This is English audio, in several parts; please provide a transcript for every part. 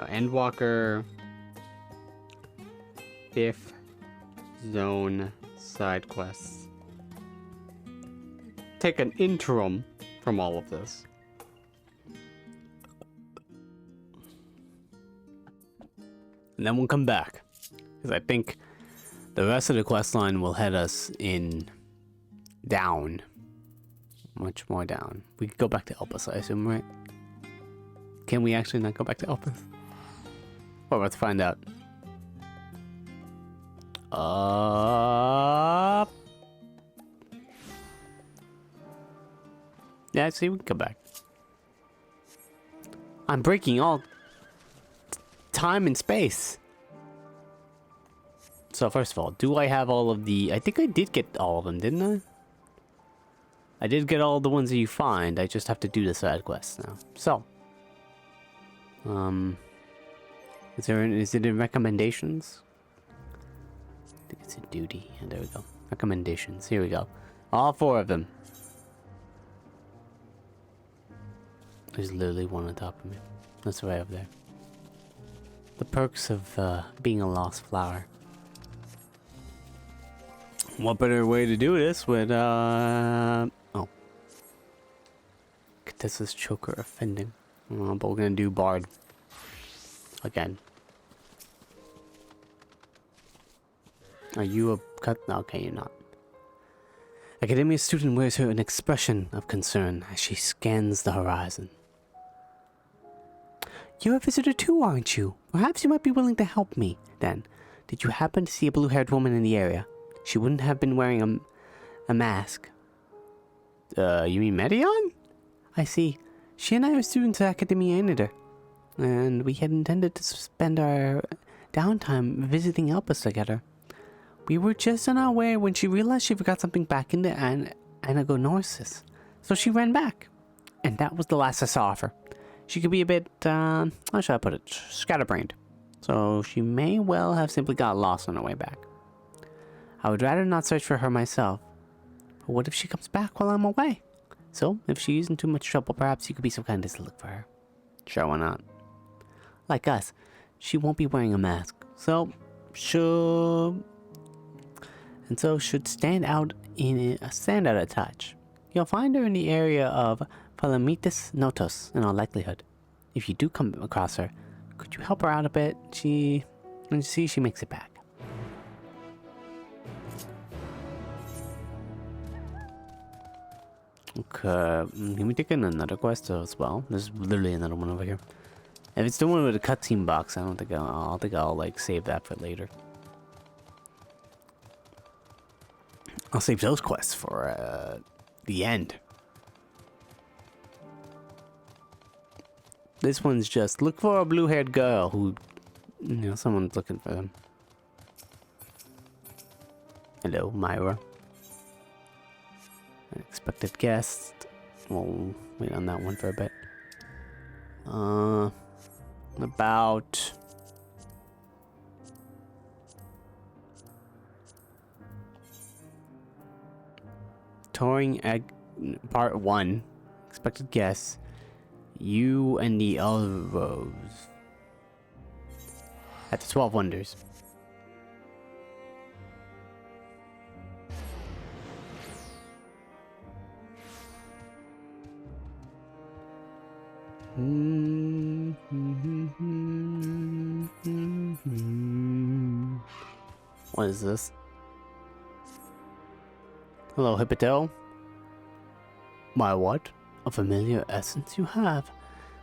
Endwalker. 5th zone side quests. Take an interim from all of this. And then we'll come back. Because I think the rest of the quest line will head us in down. Much more down. We could go back to Elpis, I assume, right? Can we actually not go back to Elpis? Well, let's find out. Yeah, see, we can come back. I'm breaking all time and space. So first of all, do I have all of the... I think I did get all of them, didn't I? I did get all the ones that you find. I just have to do the side quests now. So. Is it in recommendations? I think it's a duty. And there we go. Recommendations. Here we go. All 4 of them. There's literally one on top of me. That's right up there. The perks of being a lost flower. What better way to do this with, oh. This choker offending. But we're gonna do Bard. Again. Are you a cut? Okay, you're not. Academia student wears her an expression of concern as she scans the horizon. You're a visitor too, aren't you? Perhaps you might be willing to help me, then. Did you happen to see a blue-haired woman in the area? She wouldn't have been wearing a mask. You mean Medion? I see. She and I are students at Academia Inider, and we had intended to spend our downtime visiting Elpis together. We were just on our way when she realized she forgot something back in the Anagonosis, so she ran back. And that was the last I saw of her. She could be a bit, how should I put it, scatterbrained. So she may well have simply got lost on her way back. I would rather not search for her myself. But what if she comes back while I'm away? So, if she's in too much trouble, perhaps you could be so kind as to look for her. Sure, why not? Like us, she won't be wearing a mask. So, should stand out a touch. You'll find her in the area of Phalamitis Notos, in all likelihood. If you do come across her, could you help her out a bit? She makes it back. Okay, can we take in another quest as well? There's literally another one over here. If it's the one with the cutscene box, I think I'll like save that for later. I'll save those quests for the end. This one's just look for a blue-haired girl who, someone's looking for them. Hello, Myra. Unexpected guest. We'll wait on that one for a bit. About Touring Egg Part 1. Expected guest. You and the Elrose. At the 12 Wonders. What is this? Hello, Hippotel. My what? A familiar essence you have.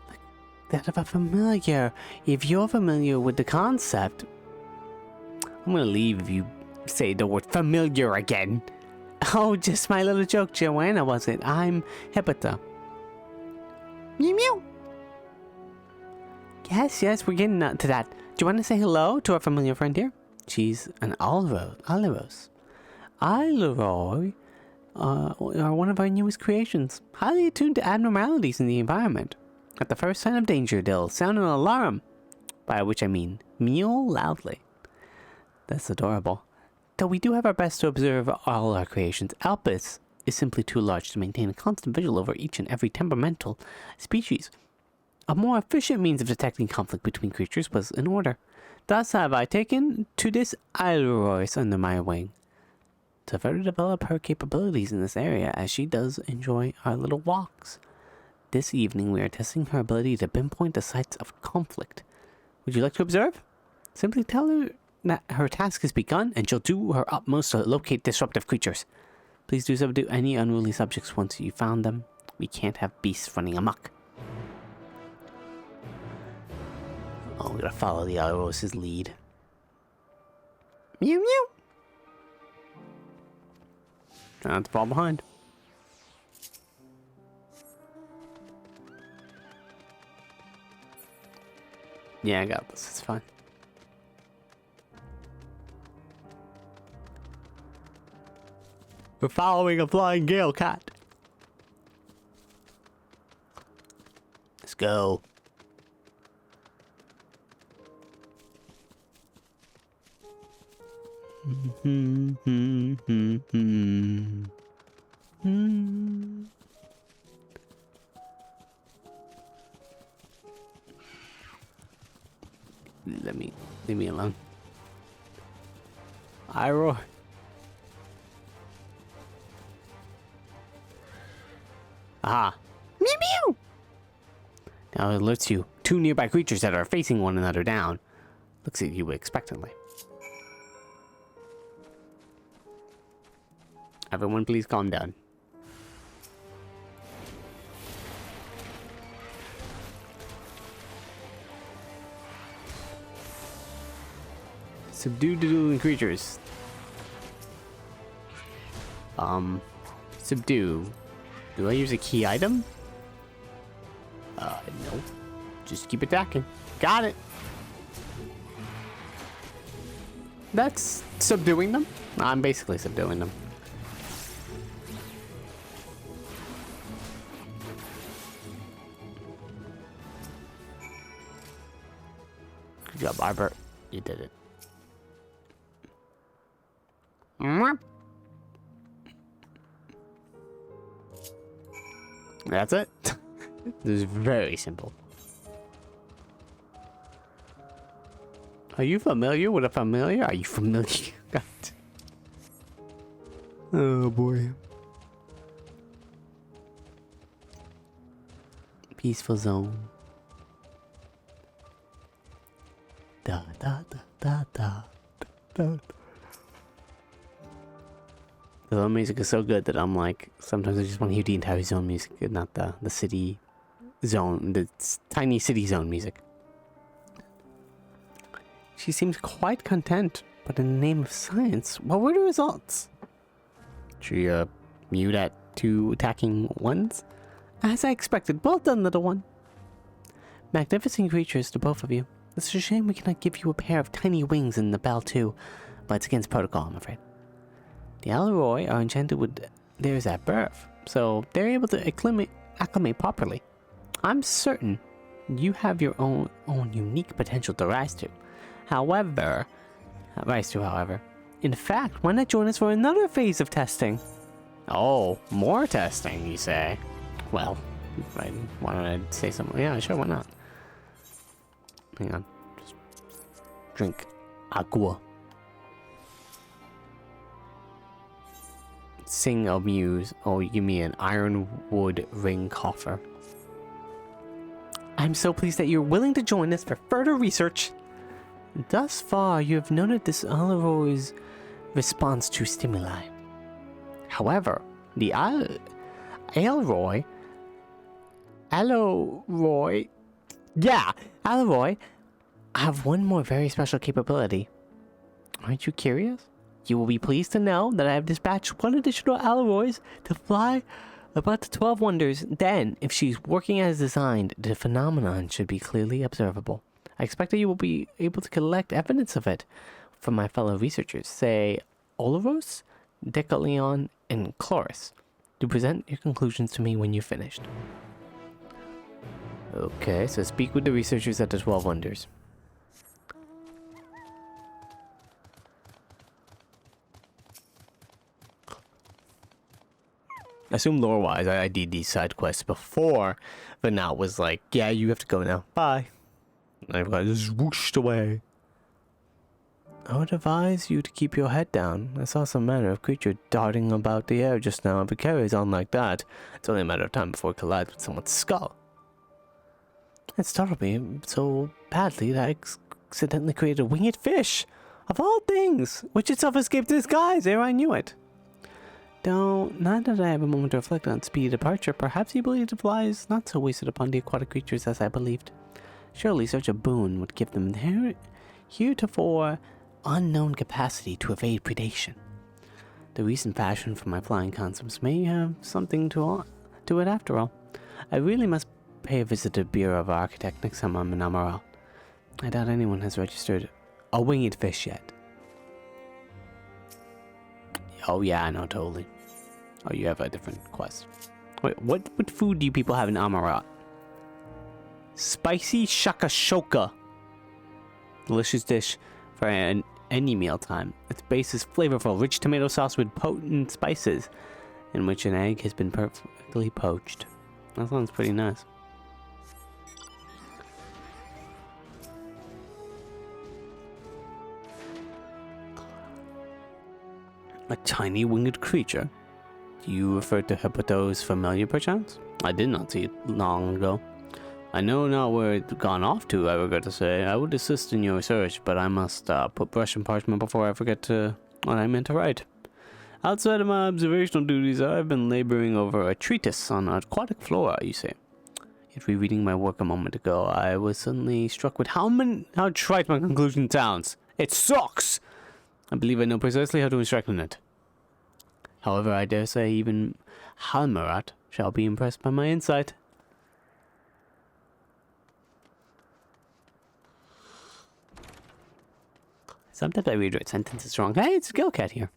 Like that of a familiar. If you're familiar with the concept... I'm gonna leave if you say the word familiar again. Oh, just my little joke, Joanna, was it? I'm Hippotel. Mew mew. Yes, we're getting to that. Do you want to say hello to our familiar friend here? She's an Alros. Alroy are one of our newest creations, highly attuned to abnormalities in the environment. At the first sign of danger, they'll sound an alarm, by which I mean mew loudly. That's adorable. Though we do have our best to observe all our creations, Elpis is simply too large to maintain a constant vigil over each and every temperamental species. A more efficient means of detecting conflict between creatures was in order. Thus have I taken to this Ileroyce under my wing to further develop her capabilities in this area, as she does enjoy our little walks. This evening we are testing her ability to pinpoint the sites of conflict. Would you like to observe? Simply tell her that her task has begun, and she'll do her utmost to locate disruptive creatures. Please do subdue any unruly subjects once you found them. We can't have beasts running amok. Oh, I'm gonna follow the Ileroyce's lead. Meow meow. Try not to fall behind. Yeah, I got this. It's fine. We're following a flying gale cat. Let's go. Leave me alone. Iroy. Aha. Meow meow. Now it alerts you. Two nearby creatures that are facing one another down. Looks at you expectantly. Everyone please calm down. Subdue the dueling creatures. Subdue. Do I use a key item? No. Just keep attacking. Got it. That's subduing them? I'm basically subduing them. Good job, Arbor. You did it. That's it. This is very simple. Are you familiar with a familiar? Are you familiar? God. Oh boy. Peaceful zone. Da da da da da da. The zone music is so good that I'm like, sometimes I just want to hear the entire zone music and not the city zone, the tiny city zone music. She seems quite content, but in the name of science, what were the results? She, mewed at 2 attacking ones? As I expected. Well done, little one. Magnificent creatures to both of you. It's a shame we cannot give you a pair of tiny wings in the bell too, but it's against protocol, I'm afraid. The Ileroy are enchanted with theirs at birth, so they're able to acclimate properly. I'm certain you have your own unique potential to rise to. However, in fact, why not join us for another phase of testing? Oh, more testing, you say? Well, why don't I say something? Yeah, sure, why not? Hang on. Just drink agua. Sing a muse. Oh, you give me an ironwood ring coffer. I'm so pleased that you're willing to join us for further research. Thus far, you have noted this Ileroy's response to stimuli. However, the Ileroy, have one more very special capability. Aren't you curious? You will be pleased to know that I have dispatched one additional Ileroy's to fly about the 12 wonders. Then, if she's working as designed, the phenomenon should be clearly observable. I expect that you will be able to collect evidence of it from my fellow researchers, say Oleros, Decaleon, and Chloris, to present your conclusions to me when you're finished. Okay, so speak with the researchers at the 12 wonders. I assume lore-wise, I did these side quests before Vanat was like, yeah, you have to go now. Bye. And everybody just whooshed away. I would advise you to keep your head down. I saw some manner of creature darting about the air just now. If it carries on like that, it's only a matter of time before it collides with someone's skull. It startled me so badly that I accidentally created a winged fish. Of all things, which itself escaped disguise ere I knew it. Now that I have a moment to reflect on speedy departure, perhaps you believe to fly is not so wasted upon the aquatic creatures as I believed. Surely such a boon would give them their heretofore unknown capacity to evade predation. The recent passion for my flying concepts may have something to it after all. I really must pay a visit to the Bureau of Architect next time I'm in Amaral. I doubt anyone has registered a winged fish yet. Oh yeah, I know, totally. Oh, you have a different quest. Wait, what food do you people have in Amarat? Spicy shakashoka. Delicious dish for any mealtime. Its base is flavorful, rich tomato sauce with potent spices, in which an egg has been perfectly poached. That sounds pretty nice. A tiny winged creature? Do you refer to Hippoto's familiar perchance? I did not see it long ago. I know not where it gone off to, I regret to say. I would assist in your research, but I must put brush and parchment before I forget what I meant to write. Outside of my observational duties, I've been laboring over a treatise on aquatic flora, you say. Yet rereading my work a moment ago, I was suddenly struck with how trite my conclusion sounds. It sucks! I believe I know precisely how to instruct in it. However, I dare say even Halmarat shall be impressed by my insight. Sometimes I read sentences wrong. Hey, it's Gilcat here.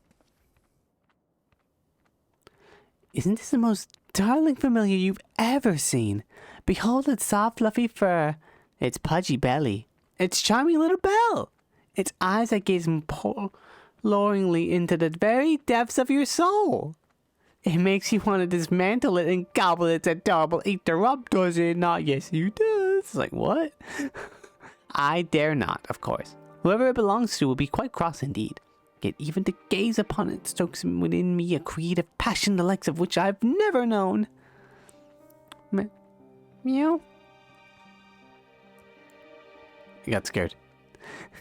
Isn't this the most darling familiar you've ever seen? Behold its soft, fluffy fur, its pudgy belly, its charming little bell, its eyes that gaze imploringly into the very depths of your soul. It makes you want to dismantle it and gobble its adorable ether up, does it not? Yes, you do. It's like, what? I dare not, of course. Whoever it belongs to will be quite cross indeed. Yet even to gaze upon it stokes within me a creative passion the likes of which I've never known. Meow. I got scared.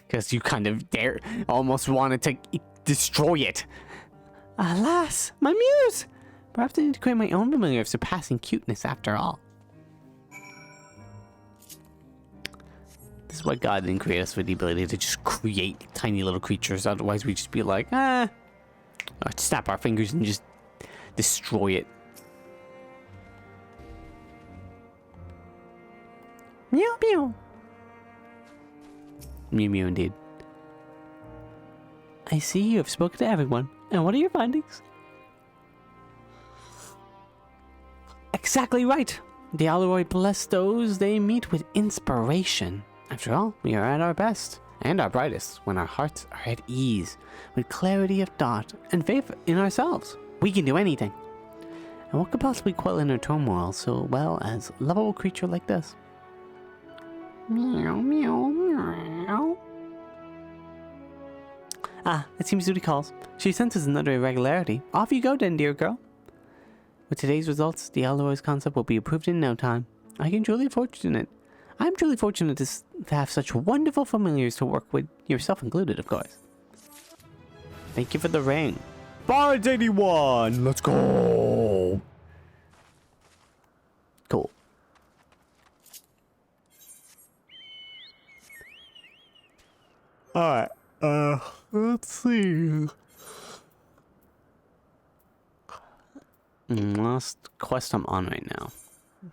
Because you kind of almost wanted to destroy it. Alas, my muse! Perhaps I need to create my own familiar of surpassing cuteness after all. This is why God didn't create us with the ability to just create tiny little creatures. Otherwise, we'd just be like, or snap our fingers and just destroy it. Meow meow. Mew mew indeed. I see you have spoken to everyone. And what are your findings? Exactly right. The Alroy bless those they meet with inspiration. After all, we are at our best and our brightest when our hearts are at ease, with clarity of thought and faith in ourselves. We can do anything. And what could possibly quell inner turmoil so well as a lovable creature like this? Meow, meow, meow. Ah, it seems Duty calls. She senses another irregularity. Off you go then, dear girl. With today's results, the Alroy's concept will be approved in no time. I'm truly fortunate to have such wonderful familiars to work with, yourself included, of course. Thank you for the ring. Bards 81! Let's go! Cool. Alright, let's see. Last quest I'm on right now.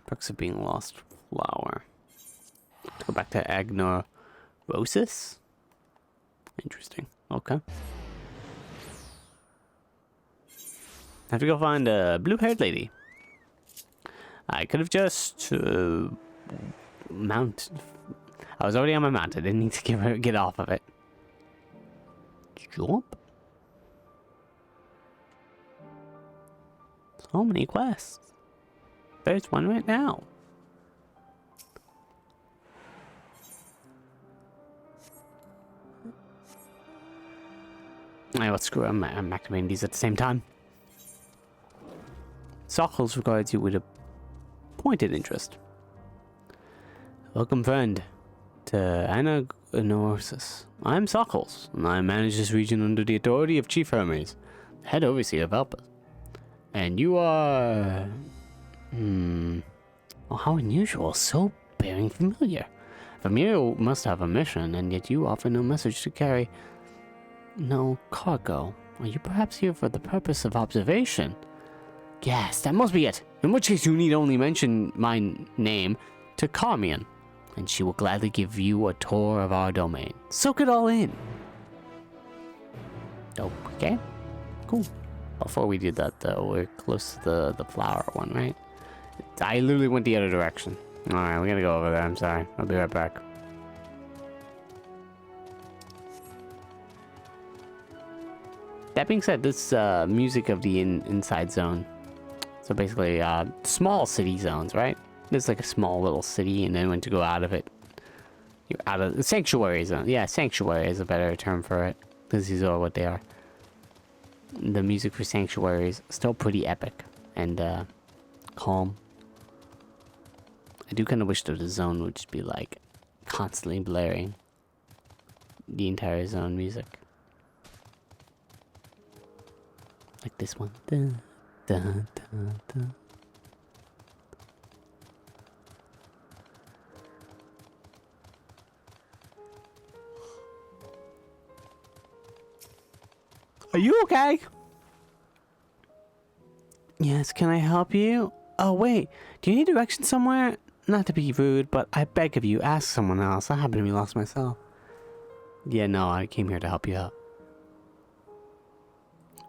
Perks of being lost flower. Let's go back to Agnorosis. Interesting. Okay. Have to go find a blue-haired lady. I could have just mounted. I was already on my mount. I didn't need to get off of it. Jump. So many quests. There's one right now. Alright, let's screw it. I'm activating these at the same time. Sockles regards you with a pointed interest. Welcome, friend, to Anagnosis. I'm Sockles, and I manage this region under the authority of Chief Hermes, head overseer of Alpha. And you are... Oh, how unusual. So bearing familiar. Familiar must have a mission, and yet you offer no message to carry. No cargo. Are you perhaps here for the purpose of observation? Yes, that must be it. In which case you need only mention my name to Carmian, and she will gladly give you a tour of our domain. Soak it all in. Okay, cool. Before we do that, though, we're close to the flower one, right? I literally went the other direction. Alright, we gotta go over there. I'm sorry. I'll be right back. That being said, this music of the inside zone. So basically, small city zones, right? There's like a small little city, and then when you go out of it, you're out of the sanctuary zone. Yeah, sanctuary is a better term for it, because these are what they are. The music for sanctuary is still pretty epic and calm. I do kind of wish that the zone would just be like constantly blaring the entire zone music. Like this one. Dun, dun, dun, dun. Are you okay? Yes, can I help you? Oh, wait. Do you need directions somewhere? Not to be rude, but I beg of you, ask someone else. I happen to be lost myself. Yeah, no, I came here to help you out.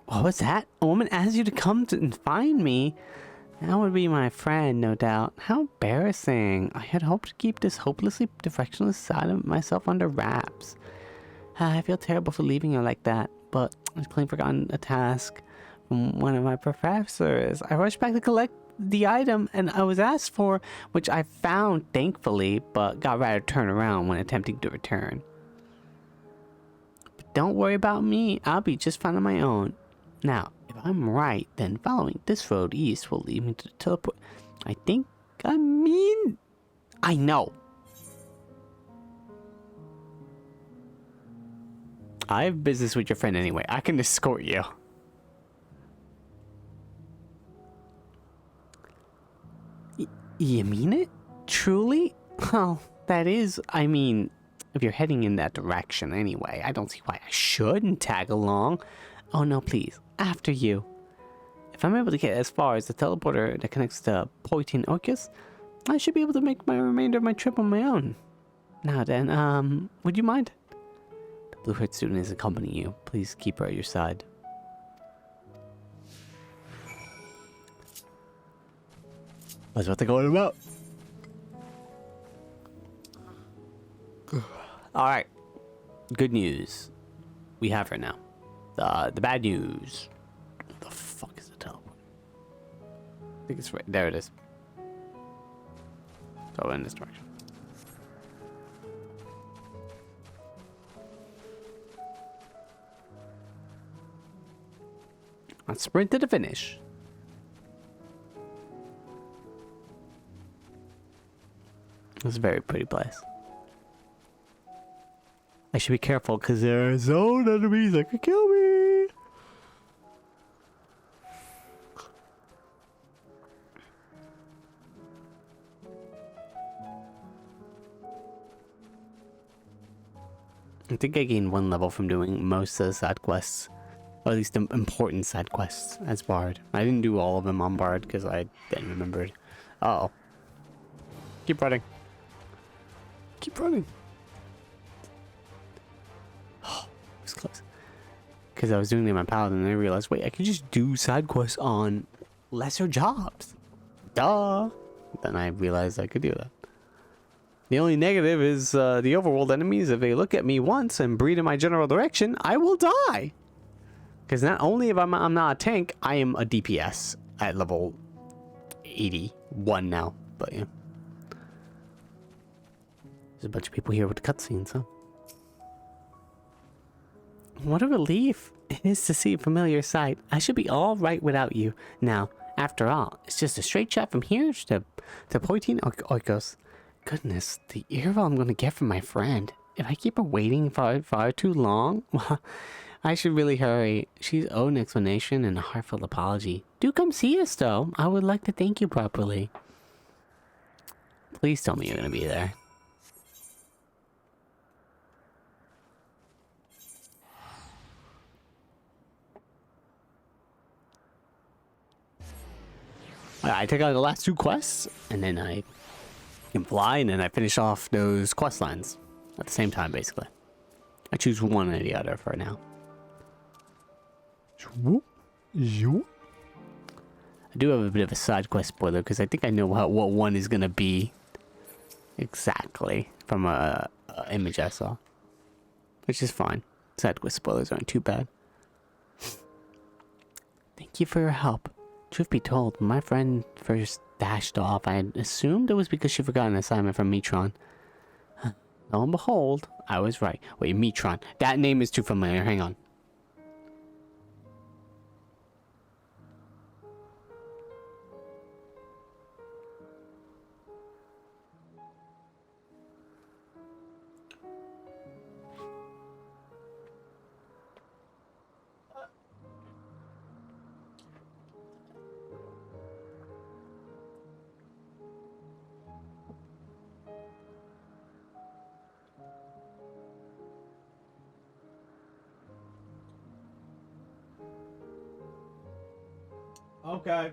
What was that? A woman asked you to come and find me? That would be my friend, no doubt. How embarrassing. I had hoped to keep this hopelessly directionless side of myself under wraps. I feel terrible for leaving her like that, but I've clearly forgotten a task from one of my professors. I rushed back to collect the item and I was asked for, which I found thankfully, but got rather turned around when attempting to return. But don't worry about me. I'll be just fine on my own. Now, if I'm right, then following this road east will lead me to the teleport. I know. I have business with your friend anyway. I can escort you. You mean it? Truly? Well, that is, I mean, if you're heading in that direction anyway, I don't see why I shouldn't tag along. Oh no, please. After you. If I'm able to get as far as the teleporter that connects to Poitin Orcus, I should be able to make my remainder of my trip on my own. Now then, would you mind? The blue-haired student is accompanying you. Please keep her at your side. That's what they're going about. Alright. Good news. We have her now. The bad news. What the fuck is the teleport? I think it's right. There it is. Go in this direction. Let's sprint to the finish. It's a very pretty place. I should be careful because there are zone enemies that could kill me. I think I gained 1 level from doing most of the side quests. Or at least the important side quests as Bard. I didn't do all of them on Bard because I didn't remember. Uh oh. Keep running. Keep running. Oh, it was close. Because I was doing it in my paladin and I realized, wait, I can just do side quests on lesser jobs. Duh. Then I realized I could do that. The only negative is the overworld enemies. If they look at me once and breathe in my general direction, I will die. Because not only if I'm not a tank, I am a DPS. at level 81 now, but yeah. There's a bunch of people here with the cutscenes, huh? What a relief it is to see a familiar sight. I should be all right without you. Now, after all, it's just a straight shot from here to Poitin Oikos. Goodness, the earful I'm going to get from my friend. If I keep her waiting far too long, well, I should really hurry. She's owed an explanation and a heartfelt apology. Do come see us, though. I would like to thank you properly. Please tell me you're going to be there. I take out the last 2 quests, and then I can fly, and then I finish off those quest lines at the same time, basically. I choose one or the other for now. I do have a bit of a side quest spoiler, because I think I know what one is going to be exactly from a image I saw. Which is fine. Side quest spoilers aren't too bad. Thank you for your help. Truth be told, when my friend first dashed off, I had assumed it was because she forgot an assignment from Metron. Lo and behold, I was right. Wait, Metron. That name is too familiar. Hang on. Okay.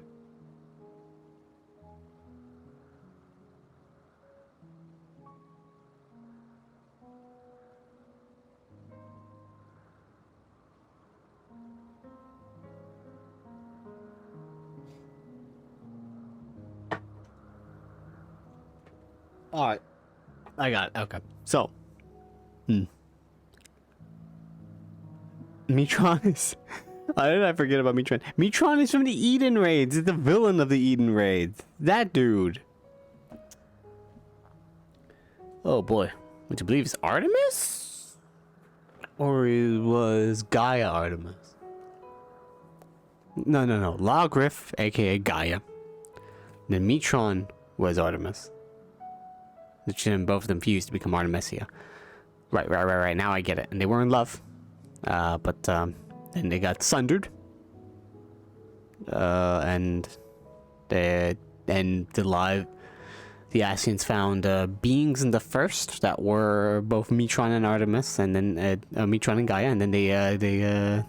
Alright. I got it. Okay. So. Metron is... How did I forget about Metron? Metron is from the Eden raids. It's the villain of the Eden raids. That dude. Oh boy. Would you believe it's Artemis? Or it was Gaia Artemis? No. Lawgriff, aka Gaia. Then Metron was Artemis. Then both of them fused to become Artemisia. Right. Now I get it. And they were in love. Then they got sundered. And the Asians found beings in the first that were both Metron and Artemis, and then Metron and Gaia, and then they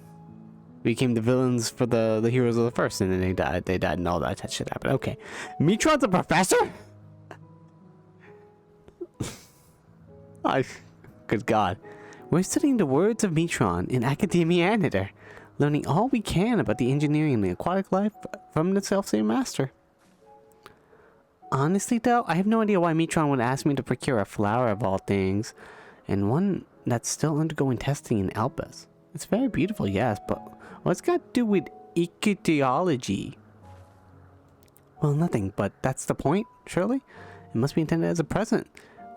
became the villains for the heroes of the first, and then they died and all that shit happened. Okay. Metron's a professor? Good God. We're studying the words of Metron in Academia Aniter, learning all we can about the engineering and the aquatic life from the self-same master. Honestly, though, I have no idea why Metron would ask me to procure a flower of all things, and one that's still undergoing testing in Elpis. It's very beautiful, yes, but what's got to do with ichthyology? Well, nothing, but that's the point, surely? It must be intended as a present.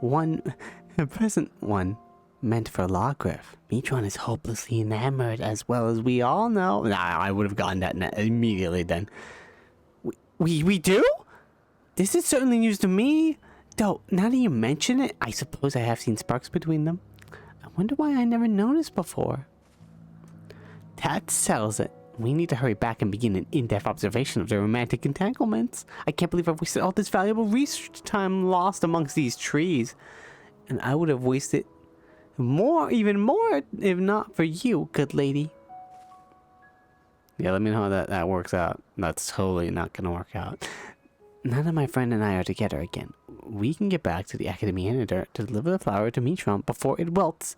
A present one. Meant for Lawgriff. Metron is hopelessly enamored, as well as we all know. Nah, I would have gotten that immediately then. We do? This is certainly news to me. Though, now that you mention it, I suppose I have seen sparks between them. I wonder why I never noticed before. That settles it. We need to hurry back and begin an in-depth observation of their romantic entanglements. I can't believe I've wasted all this valuable research time lost amongst these trees. And I would have wasted even more, if not for you, good lady. Yeah, let me know how that works out. That's totally not gonna work out. Now that my friend and I are together again, we can get back to the Academy Antidote to deliver the flower to Metron before it wilts.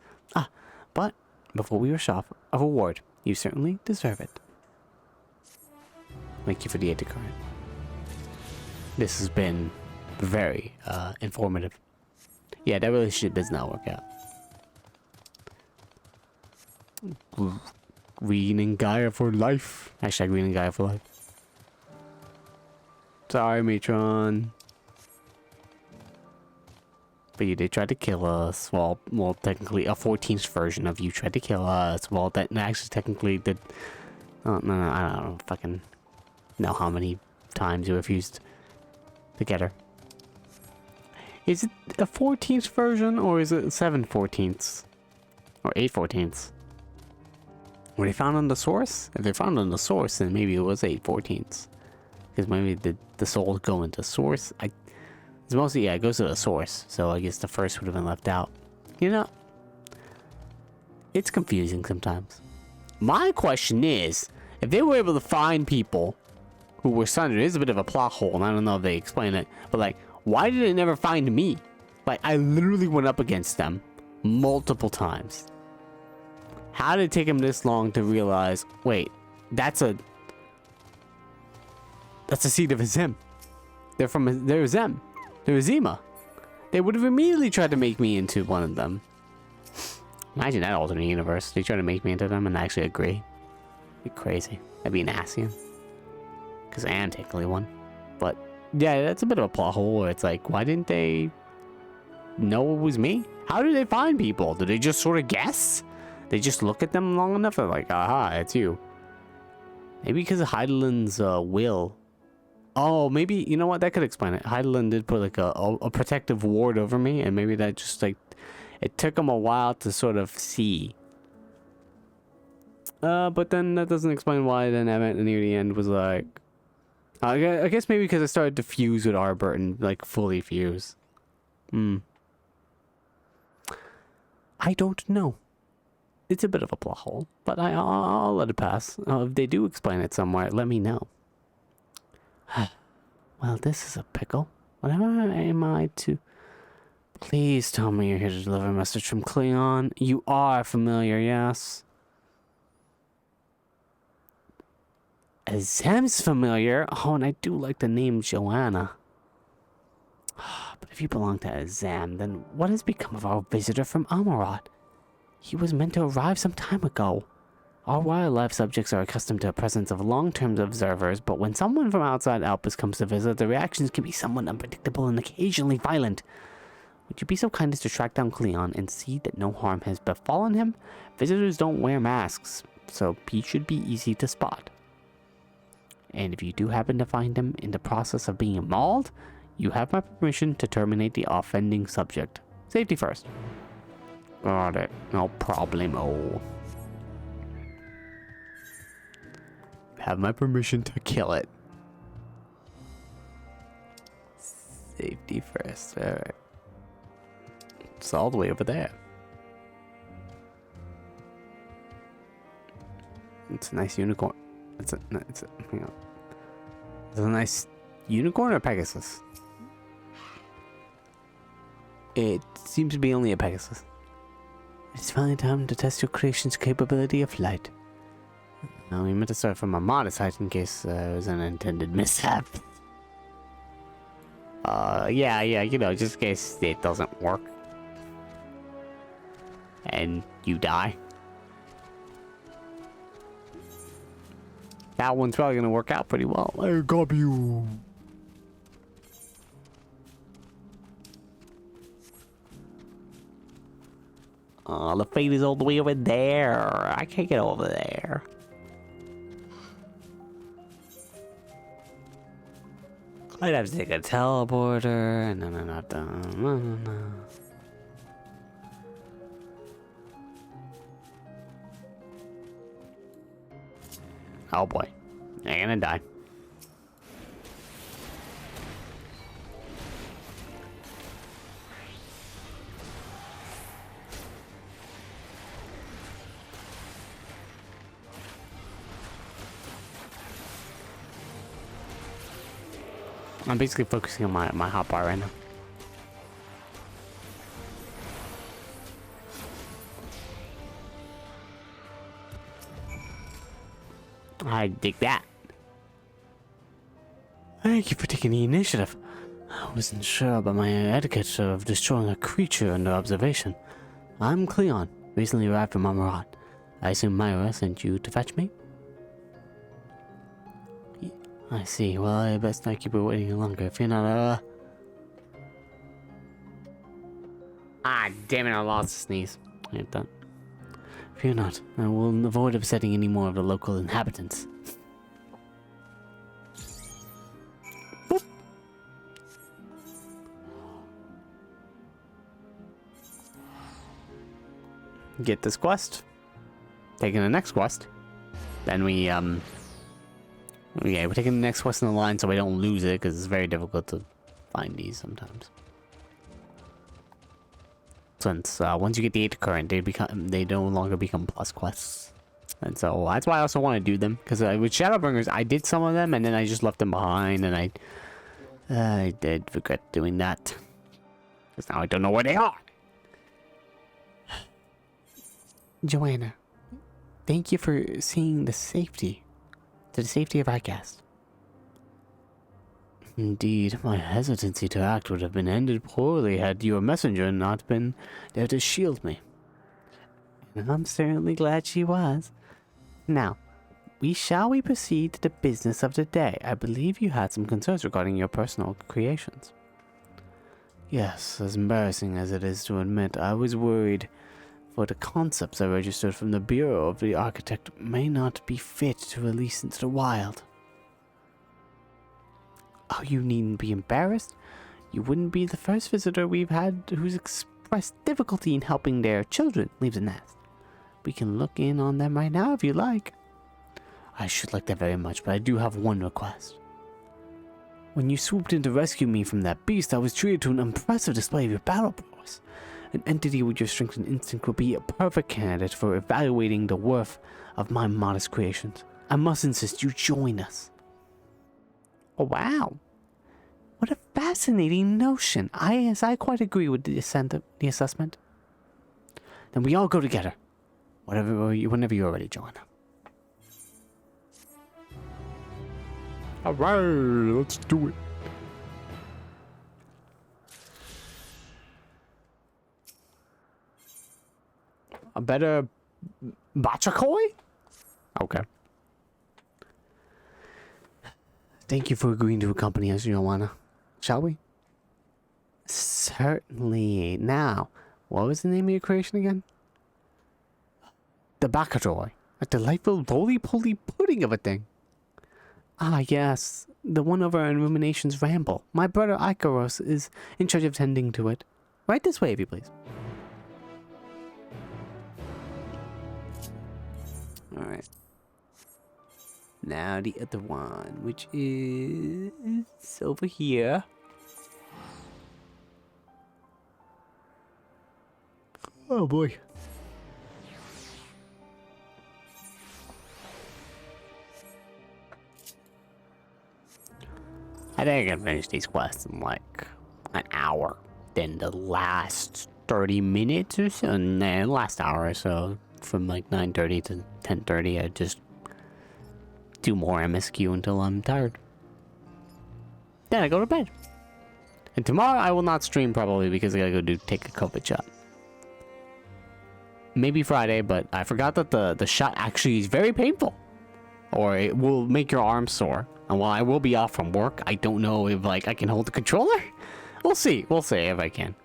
But before we rush off, a reward. You certainly deserve it. Thank you for the aid to current. This has been very informative. Yeah, that relationship does not work out. Green and Gaia for life. Hashtag Green and Gaia for life. Sorry, Matron. But you did try to kill us. Well, technically, a 14th version of you tried to kill us. Well, that actually technically did. Oh, no, I don't fucking know how many times you refused to get her. Is it a 14th version, or is it 7 14ths? Or 8 14ths? Were they found on the source? If they're found on the source, then maybe it was 8 14ths. Because maybe the souls go into source. It's mostly, yeah, it goes to the source. So I guess the first would have been left out. You know, it's confusing sometimes. My question is, if they were able to find people who were sundered, it is a bit of a plot hole, and I don't know if they explain it, but like, why did it never find me? Like, I literally went up against them multiple times. How did it take them this long to realize, wait, that's a seed of a Zem. They're a Zem. They're a Zima. They would have immediately tried to make me into one of them. Imagine that alternate universe. They try to make me into them and I actually agree. Be crazy. That'd be an Asian. Because I am technically one. But yeah, that's a bit of a plot hole where it's like, why didn't they know it was me? How did they find people? Did they just sort of guess? They just look at them long enough? They're like, aha, it's you. Maybe because of Heidelin's will. Oh, maybe, you know what? That could explain it. Heidelin did put like a protective ward over me, and maybe that just like, it took him a while to sort of see. But then that doesn't explain why then Emmett near the end was like, I guess maybe because I started to fuse with Arbert and like fully fuse. I don't know. It's a bit of a plot hole, but I'll let it pass. If they do explain it somewhere, let me know. Well, this is a pickle. Whatever am I to... Please tell me you're here to deliver a message from Cleon. You are familiar, yes? Azem's familiar? Oh, and I do like the name Joanna. But if you belong to Azem, then what has become of our visitor from Amarat? He was meant to arrive some time ago. Our wildlife subjects are accustomed to the presence of long-term observers, but when someone from outside Alpus comes to visit, the reactions can be somewhat unpredictable and occasionally violent. Would you be so kind as to track down Cleon and see that no harm has befallen him? Visitors don't wear masks, so he should be easy to spot. And if you do happen to find him in the process of being mauled, you have my permission to terminate the offending subject. Safety first. Got it. No problemo. Have my permission to kill it. Safety first. Alright. It's all the way over there. It's a nice unicorn. Hang on. It's a nice unicorn or Pegasus? It seems to be only a Pegasus. It's finally time to test your creation's capability of flight. Now, we meant to start from a modest height in case it was an intended mishap. Yeah, you know, just in case it doesn't work. And you die. That one's probably gonna work out pretty well. I got you. The fate is all the way over there. I can't get over there. I'd have to take a teleporter. No. Oh boy. I'm gonna die. I'm basically focusing on my hotbar right now. I dig that. Thank you for taking the initiative. I wasn't sure about my etiquette of destroying a creature under observation. I'm Cleon, recently arrived from Amarat. I assume Myra sent you to fetch me? I see. Well, I best not keep her waiting longer. If you're not, Ah, damn it, I lost a sneeze. I hate that. Fear not. I will avoid upsetting any more of the local inhabitants. Boop. Get this quest. Taking the next quest. Then we're taking the next quest in the line so we don't lose it, because it's very difficult to find these sometimes. Since once you get the 8 current, they no longer become plus quests, and so that's why I also want to do them. Because with Shadowbringers, I did some of them and then I just left them behind, and I did regret doing that. Because now I don't know where they are. Joanna, thank you for seeing the safety of our guest. Indeed, my hesitancy to act would have been ended poorly had your messenger not been there to shield me. And I'm certainly glad she was. Now, shall we proceed to the business of the day? I believe you had some concerns regarding your personal creations. Yes, as embarrassing as it is to admit, I was worried for the concepts I registered from the Bureau of the Architect may not be fit to release into the wild. Oh, you needn't be embarrassed. You wouldn't be the first visitor we've had who's expressed difficulty in helping their children leave the nest. We can look in on them right now if you like. I should like that very much, but I do have one request. When you swooped in to rescue me from that beast, I was treated to an impressive display of your battle prowess. An entity with your strength and instinct would be a perfect candidate for evaluating the worth of my modest creations. I must insist you join us. Oh, wow. What a fascinating notion. I quite agree with the assessment. Then we all go together. Whenever you're ready, Joanna. Alright, let's do it. A better Bachakoi? Okay. Thank you for agreeing to accompany us, Joanna. Shall we? Certainly. Now, what was the name of your creation again? The Bacadroy. A delightful roly-poly pudding of a thing. Ah, yes. The one over in Rumination's Ramble. My brother Icaros is in charge of tending to it. Right this way, if you please. Alright. Now the other one, which is over here. Oh boy. I think I can finish these quests in like an hour. Then the last 30 minutes or so, and the last hour or so, from like 9:30 to 10:30, I just do more MSQ until I'm tired. Then I go to bed. And tomorrow I will not stream probably because I gotta go take a COVID shot. Maybe Friday, but I forgot that the shot actually is very painful. Or it will make your arm sore. And while I will be off from work, I don't know if like I can hold the controller. We'll see if I can.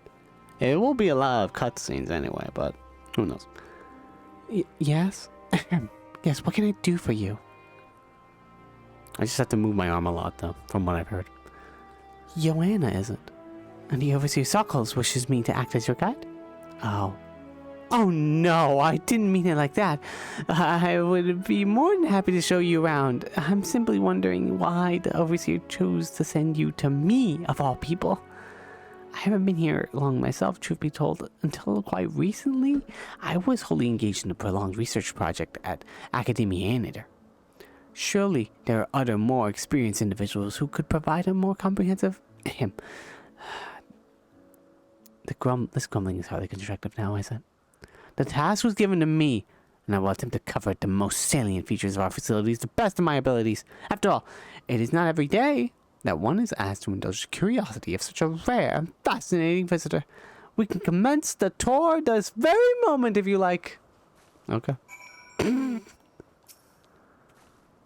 It will be a lot of cutscenes anyway, but who knows. Yes? Yes, what can I do for you? I just have to move my arm a lot, though, from what I've heard. Joanna isn't. And the Overseer Sockles wishes me to act as your guide? Oh. Oh no, I didn't mean it like that. I would be more than happy to show you around. I'm simply wondering why the Overseer chose to send you to me, of all people. I haven't been here long myself, truth be told, until quite recently. I was wholly engaged in a prolonged research project at Academia. Surely there are other more experienced individuals who could provide a more comprehensive... This grumbling is hardly constructive now, is it? The task was given to me, and I will attempt to cover the most salient features of our facilities to the best of my abilities. After all, it is not every day that one is asked to indulge the curiosity of such a rare and fascinating visitor. We can commence the tour this very moment if you like. Okay.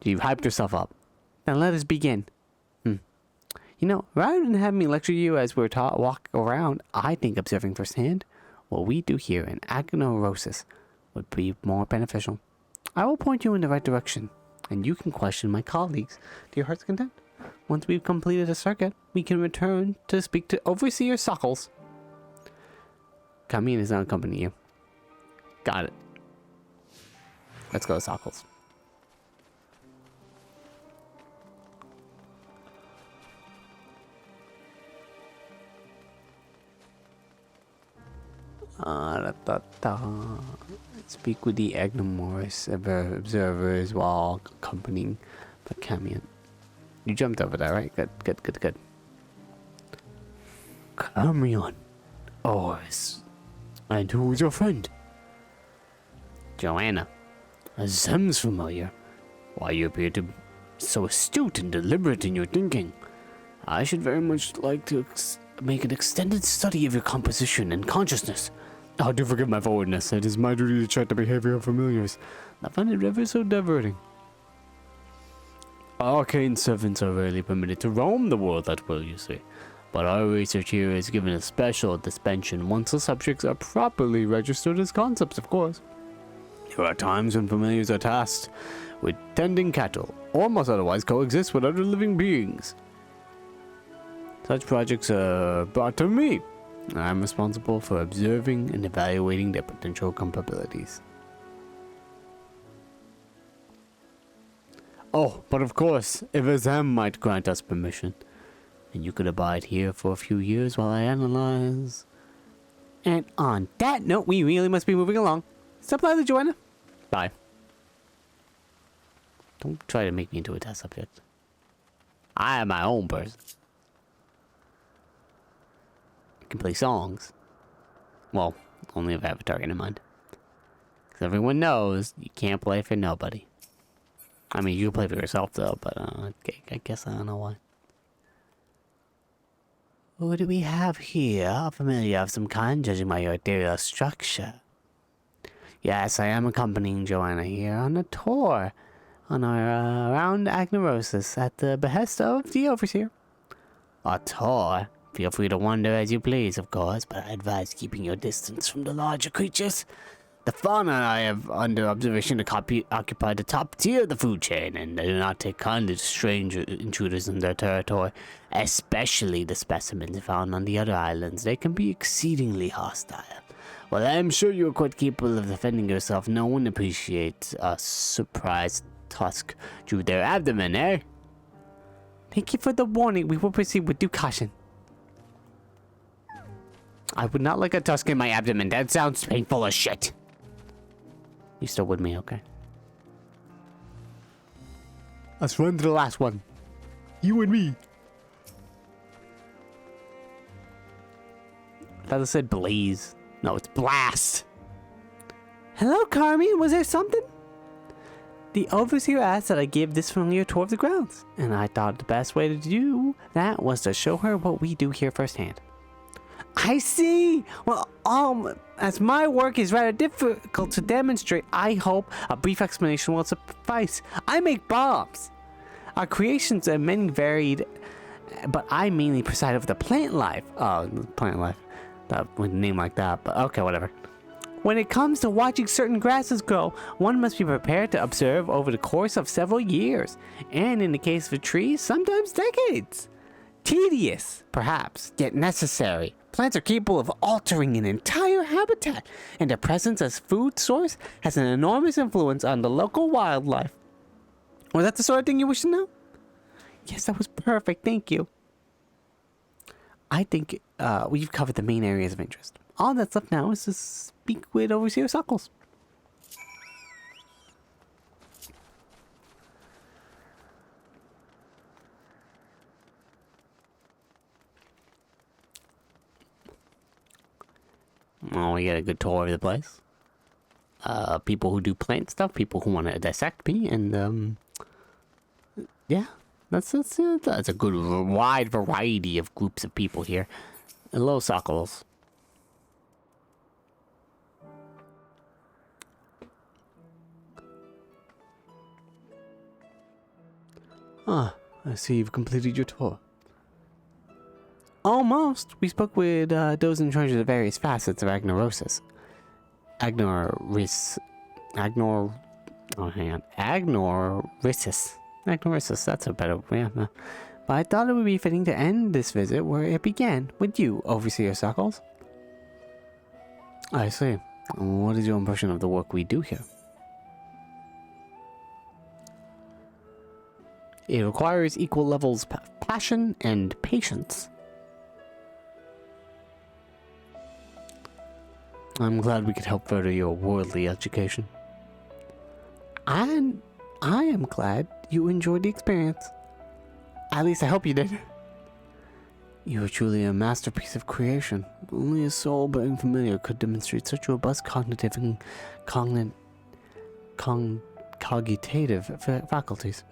You've hyped yourself up. Then let us begin. You know, rather than having me lecture you as we're taught walk around, I think observing firsthand what we do here in Agnorosis would be more beneficial. I will point you in the right direction, and you can question my colleagues to your heart's content. Once we've completed a circuit, we can return to speak to Overseer Sockles. Kamian is not accompanying you. Got it. Let's go, Sockles. Speak with the Agnomoris observers while accompanying the Camion. You jumped over that, right? Good. Camion. Oris. And who's your friend? Joanna. Sounds familiar. Why, you appear to be so astute and deliberate in your thinking. I should very much like to make an extended study of your composition and consciousness. Oh, do forgive my forwardness. It is my duty to check the behavior of familiars. I find it ever so diverting. Arcane servants are rarely permitted to roam the world at will, you see. But our research here is given a special dispensation once the subjects are properly registered as concepts, of course. There are times when familiars are tasked with tending cattle, or must otherwise coexist with other living beings. Such projects are brought to me. I'm responsible for observing and evaluating their potential capabilities. Oh, but of course, if Azam might grant us permission, and you could abide here for a few years while I analyze. And on that note, we really must be moving along. Stop by, Joanna. Bye. Don't try to make me into a test subject. I am my own person. I can play songs. Well, only if I have a target in mind. Because everyone knows you can't play for nobody. I mean, you can play for yourself though, but I guess I don't know why. What do we have here? A familiar of some kind, judging by your ethereal structure. Yes, I am accompanying Joanna here on a tour on our around Agnorosis at the behest of the Overseer. A tour? Feel free to wander as you please, of course, but I advise keeping your distance from the larger creatures. The fauna I have under observation occupy the top tier of the food chain, and they do not take kindly to strange intruders in their territory, especially the specimens found on the other islands. They can be exceedingly hostile. Well, I am sure you are quite capable of defending yourself. No one appreciates a surprise tusk through their abdomen, eh? Thank you for the warning. We will proceed with due caution. I would not like a tusk in my abdomen. That sounds painful as shit. You still with me, okay? Let's run to the last one. You and me. I thought it said blaze. No, it's blast. Hello, Carmi. Was there something? The Overseer asked that I give this familiar tour of the grounds, and I thought the best way to do that was to show her what we do here firsthand. I see. Well, as my work is rather difficult to demonstrate, I hope a brief explanation will suffice. I make bombs. Our creations are many varied, but I mainly preside over the plant life. Oh, plant life. With a name like that, but okay, whatever. When it comes to watching certain grasses grow, one must be prepared to observe over the course of several years, and in the case of trees, sometimes decades. Tedious, perhaps, yet necessary. Plants are capable of altering an entire habitat, and their presence as food source has an enormous influence on the local wildlife. Was that the sort of thing you wish to know? Yes, that was perfect, thank you. I think we've covered the main areas of interest. All that's left now is to speak with Overseer Sockles. Well, we get a good tour of the place. People who do plant stuff, people who want to dissect me, and yeah, that's a good wide variety of groups of people here. Hello, Sockles. Ah, I see you've completed your tour. Almost. We spoke with those in charge of the various facets of Agnorosis. Agnorisis. Agnorisis, that's a better way. Yeah. But I thought it would be fitting to end this visit where it began, with you, Overseer Suckles. I see. What is your impression of the work we do here? It requires equal levels of passion and patience. I'm glad we could help further your worldly education. And I am glad you enjoyed the experience. At least I hope you did. You are truly a masterpiece of creation. Only a soul but familiar could demonstrate such robust cognitive and cogitative faculties.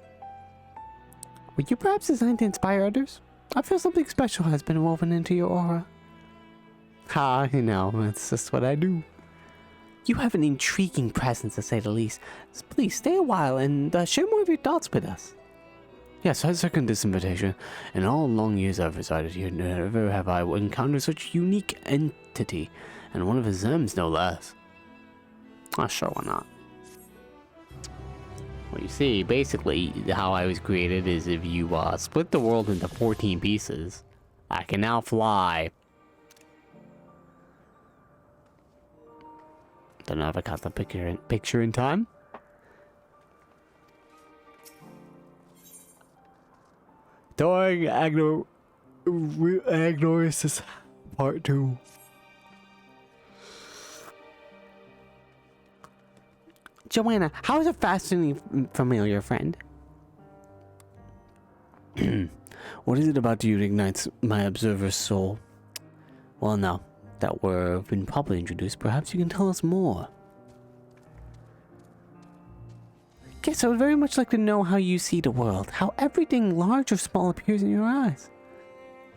Were you perhaps designed to inspire others? I feel something special has been woven into your aura. Ha, you know, that's just what I do. You have an intriguing presence, to say the least. So please stay a while and share more of your thoughts with us. Yes, I second this invitation. In all long years I've resided here, never have I encountered such a unique entity, and one of his Zems, no less. Oh, sure, why not? Well, you see, basically, how I was created is if you split the world into 14 pieces, I can now fly. Don't know if I got the picture in time. Doing Agnorisis Part 2. Joanna, how is a fascinating familiar friend? What is it about you that ignites my observer's soul? Well, now that we've been properly introduced, perhaps you can tell us more. Yes, I would very much like to know how you see the world, how everything large or small appears in your eyes.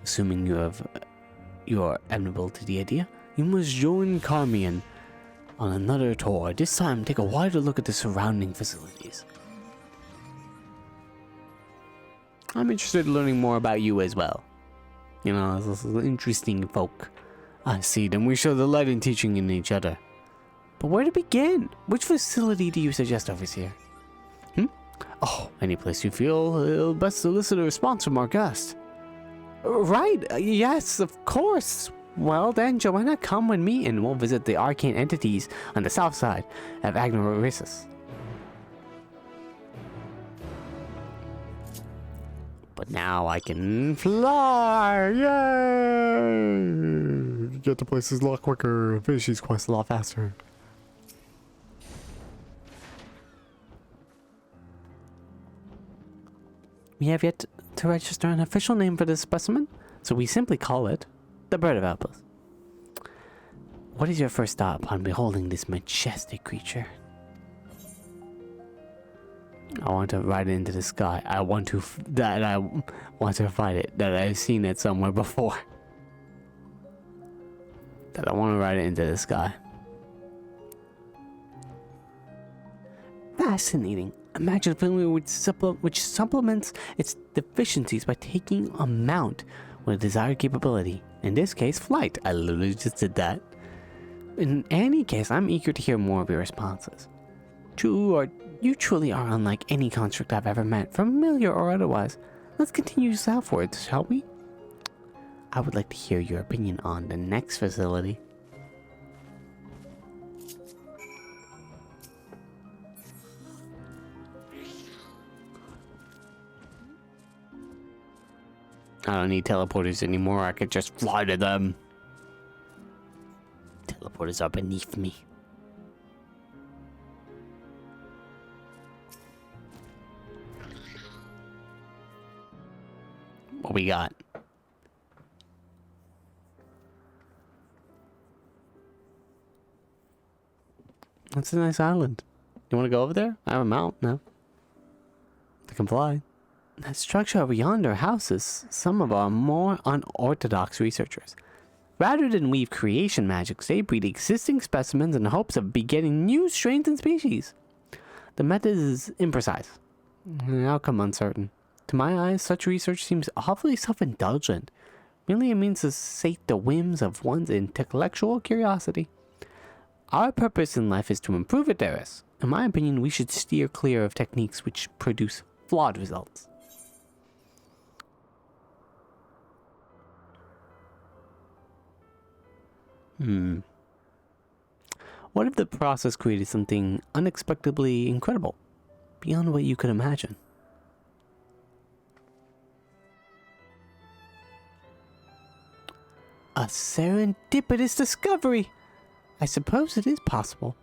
Assuming you are amenable to the idea, you must join Carmian on another tour. This time, take a wider look at the surrounding facilities. I'm interested in learning more about you as well. You know, this is interesting folk. I see them. We show the light in teaching in each other. But where to begin? Which facility do you suggest, Overseer? Oh, any place you feel it'll best solicit a response from our guest. Right, yes, of course. Well then, Joanna, come with me and we'll visit the arcane entities on the south side of Agnorisis. But now I can fly! Yay! Get to places a lot quicker. Finish these quests a lot faster. We have yet to register an official name for this specimen, so we simply call it the Bird of Apples. What is your first thought upon beholding this majestic creature? I want to ride it into the sky. I want to find it. That I've seen it somewhere before. That I want to ride it into the sky. Fascinating. Imagine a family which supplements its deficiencies by taking a mount with a desired capability. In this case, flight. I literally just did that. In any case, I'm eager to hear more of your responses. You truly are unlike any construct I've ever met, familiar or otherwise. Let's continue southwards, shall we? I would like to hear your opinion on the next facility. I don't need teleporters anymore. I could just fly to them. Teleporters are beneath me. What we got? That's a nice island. You want to go over there? I have a mount now. I can fly. That structure over yonder houses some of our more unorthodox researchers. Rather than weave creation magics, they breed existing specimens in the hopes of begetting new strains and species. The method is imprecise, the outcome uncertain. To my eyes, such research seems awfully self-indulgent. Merely a means to sate the whims of one's intellectual curiosity. Our purpose in life is to improve Adaris. In my opinion, we should steer clear of techniques which produce flawed results. What if the process created something unexpectedly incredible, beyond what you could imagine? A serendipitous discovery! I suppose it is possible.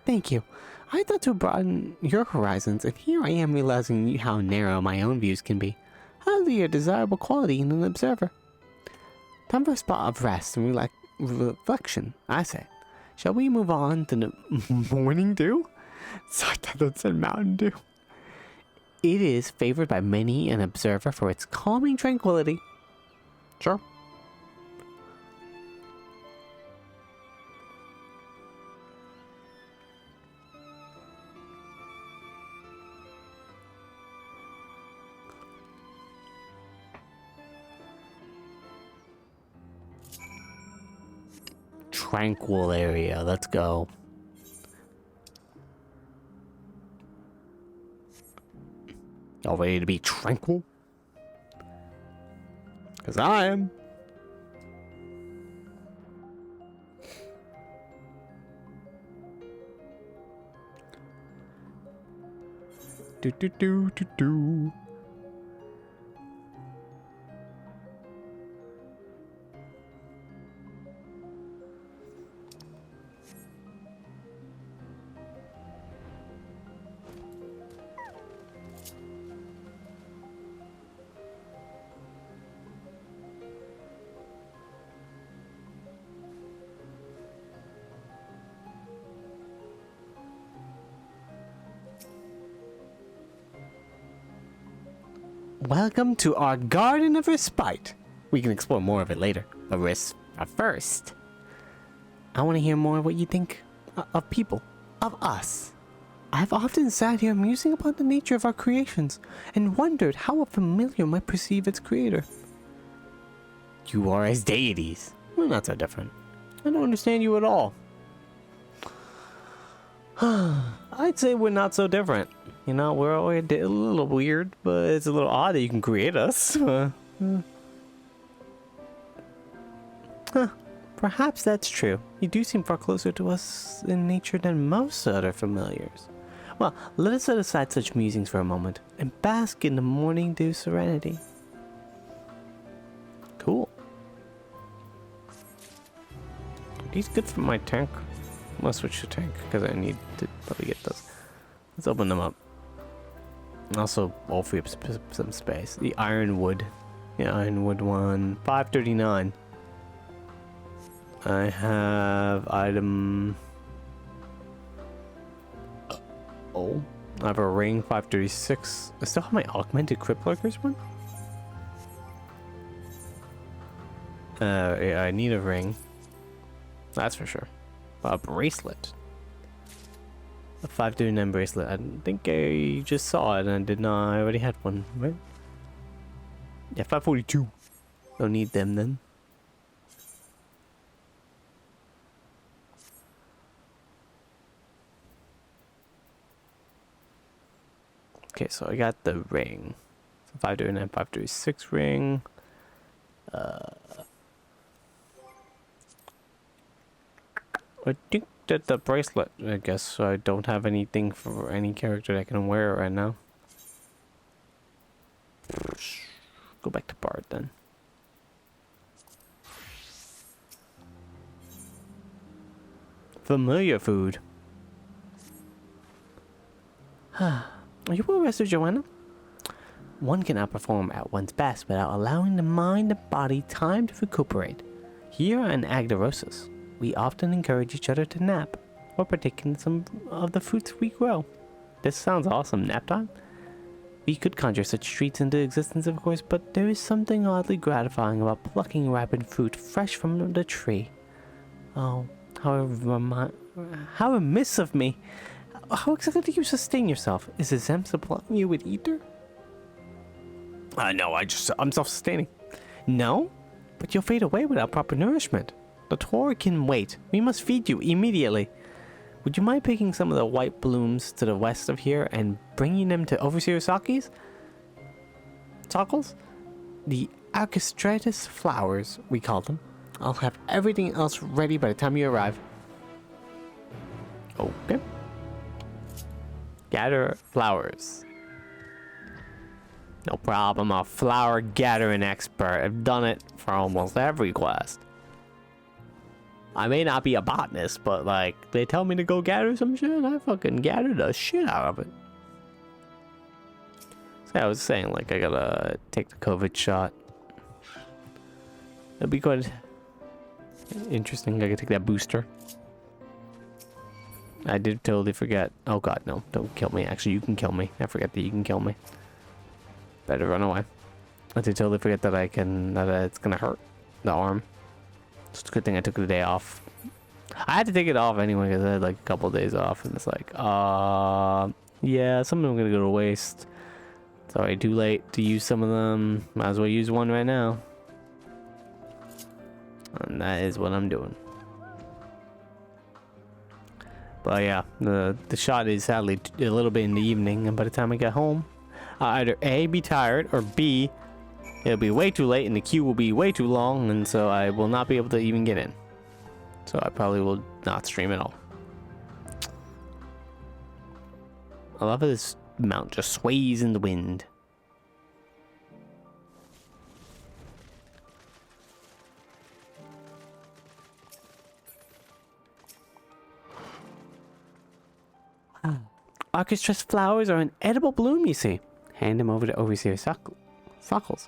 Thank you. I thought to broaden your horizons, and here I am realizing how narrow my own views can be. Hardly a desirable quality in an observer. Time for a spot of rest and reflection, I say. Shall we move on to the morning dew? So I thought that said Mountain Dew. It is favored by many an observer for its calming tranquility. Sure. Tranquil area. Let's go. Y'all ready to be tranquil? Because I am. Do do do do do. Welcome to our Garden of Respite. We can explore more of it later. But first, I want to hear more of what you think of people, of us. I've often sat here musing upon the nature of our creations and wondered how a familiar might perceive its creator. You are as deities. We're not so different. I don't understand you at all. I'd say we're not so different. You know, we're a little weird, but it's a little odd that you can create us. Perhaps that's true. You do seem far closer to us in nature than most other familiars. Well, let us set aside such musings for a moment and bask in the morning dew serenity. Cool. He's good for my tank. I'm gonna switch to tank because I need to probably get those. Let's open them up. Also, I'll free up some space. The ironwood. Yeah, ironwood one. 539. I have item... Oh. I have a ring, 536. I still have my augmented crypt lurkers one? Yeah, I need a ring. That's for sure. A bracelet. A 539 bracelet. I think I just saw it and I did not. I already had one, right? Yeah, 542. Don't need them then. Okay, so I got the ring. So 539, 536 ring. I think that the bracelet, I guess I don't have anything for any character that can wear it right now. Go back to Bard then. Familiar food. Are you well rested, Joanna? One cannot perform at one's best without allowing the mind and body time to recuperate. Here in Agdarosis, we often encourage each other to nap, or partake in some of the fruits we grow. This sounds awesome, nap time? We could conjure such treats into existence, of course, but there is something oddly gratifying about plucking ripened fruit fresh from the tree. Oh, how remiss of me! How exactly do you sustain yourself? Is the Zem supplying you with ether? No, I'm self-sustaining. No? But you'll fade away without proper nourishment. The tour can wait. We must feed you immediately. Would you mind picking some of the white blooms to the west of here and bringing them to Overseer Saki's? Sockles? The Archestratus flowers, we call them. I'll have everything else ready by the time you arrive. Okay. Gather flowers. No problem, I'm a flower gathering expert. I've done it for almost every quest. I may not be a botanist, but like, they tell me to go gather some shit, and I fucking gather the shit out of it. So I was saying, like, I gotta take the COVID shot. That'd be quite interesting. I could take that booster. I did totally forget. Oh god, no. Don't kill me. Actually, you can kill me. I forget that you can kill me. Better run away. I did totally forget that I can... that it's gonna hurt the arm. It's a good thing I took the day off. I had to take it off anyway because I had like a couple of days off. And it's like, yeah, some of them are gonna go to waste. It's already too late to use some of them. Might as well use one right now. And that is what I'm doing. But yeah, the shot is sadly a little bit in the evening, and by the time I get home, I'll either A, be tired, or B, it'll be way too late and the queue will be way too long, and so I will not be able to even get in. So I probably will not stream at all. I love how this mount just sways in the wind. Orchestra's flowers are an edible bloom, you see. Hand them over to Overseer Sockles,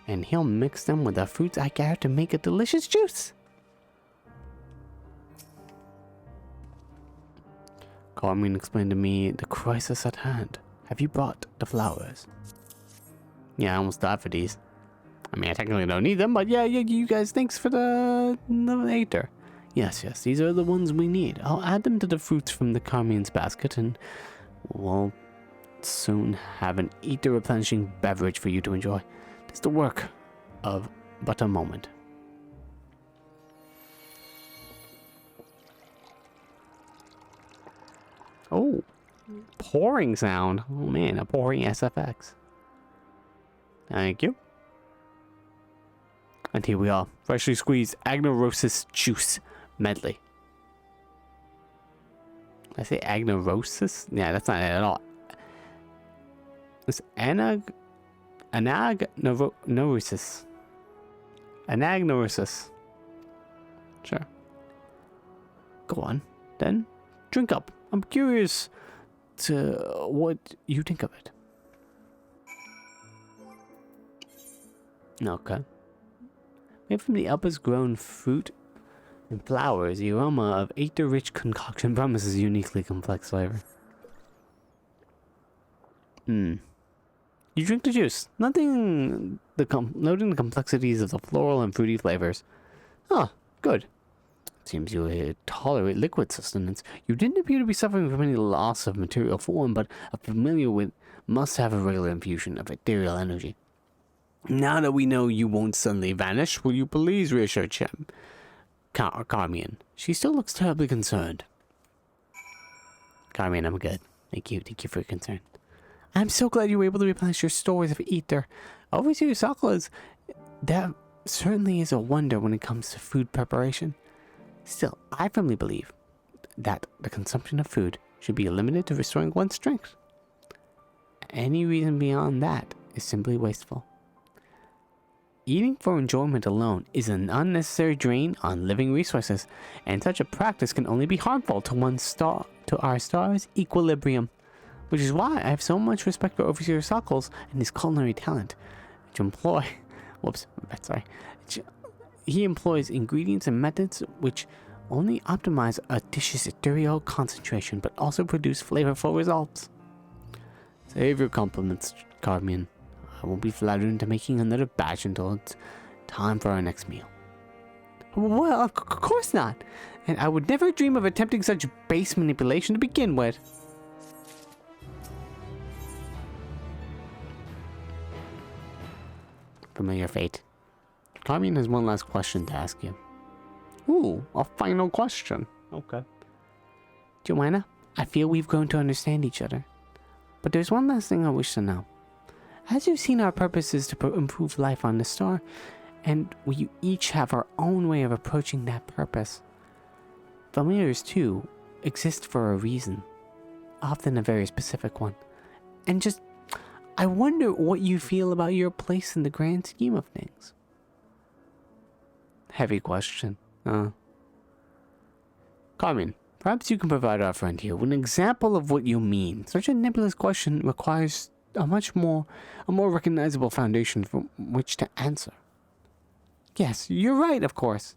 and he'll mix them with the fruits I gather to make a delicious juice. Carmine explained to me the crisis at hand. Have you brought the flowers? Yeah, I almost died for these. I mean, I technically don't need them, but yeah, you guys, thanks for the aether. Yes, these are the ones we need. I'll add them to the fruits from the Carmine's basket, and we'll soon have an ether replenishing beverage for you to enjoy. It's the work of but a moment. Oh, pouring sound. Oh man, a pouring SFX. Thank you. And here we are, freshly squeezed agnorosis juice medley. Did I say agnorosis? Yeah, that's not it at all. It's anagnorosis. Anagnorosis. Sure. Go on, then. Drink up. I'm curious to what you think of it. Okay. Made from the uppers grown fruit and flowers, the aroma of ether-rich concoction promises uniquely complex flavor. You drink the juice, noting the complexities of the floral and fruity flavors. Ah, good. Seems you tolerate liquid sustenance. You didn't appear to be suffering from any loss of material form, but are familiar with must have a regular infusion of ethereal energy. Now that we know you won't suddenly vanish, will you please reassure Carmian? She still looks terribly concerned. Carmian, I'm good. Thank you for your concern. I'm so glad you were able to replenish your stores of ether. Overseer Sockles, that certainly is a wonder when it comes to food preparation. Still, I firmly believe that the consumption of food should be limited to restoring one's strength. Any reason beyond that is simply wasteful. Eating for enjoyment alone is an unnecessary drain on living resources, and such a practice can only be harmful to our star's equilibrium. Which is why I have so much respect for Overseer Sockles and his culinary talent, he employs ingredients and methods which only optimize a dish's ethereal concentration, but also produce flavorful results. Save your compliments, Carmian. I won't be flattered into making another batch until it's time for our next meal. Well, of course not. And I would never dream of attempting such base manipulation to begin with. familiar fate. Carmine has one last question to ask you. Ooh, a final question. Okay. Joanna, I feel we've grown to understand each other. But there's one last thing I wish to know. As you've seen, our purpose is to improve life on the star, and we each have our own way of approaching that purpose. Familiars, too, exist for a reason, often a very specific one. And just, I wonder what you feel about your place in the grand scheme of things. Heavy question. Carmen, perhaps you can provide our friend here with an example of what you mean. Such a nebulous question requires a more recognizable foundation from which to answer. Yes, you're right, of course.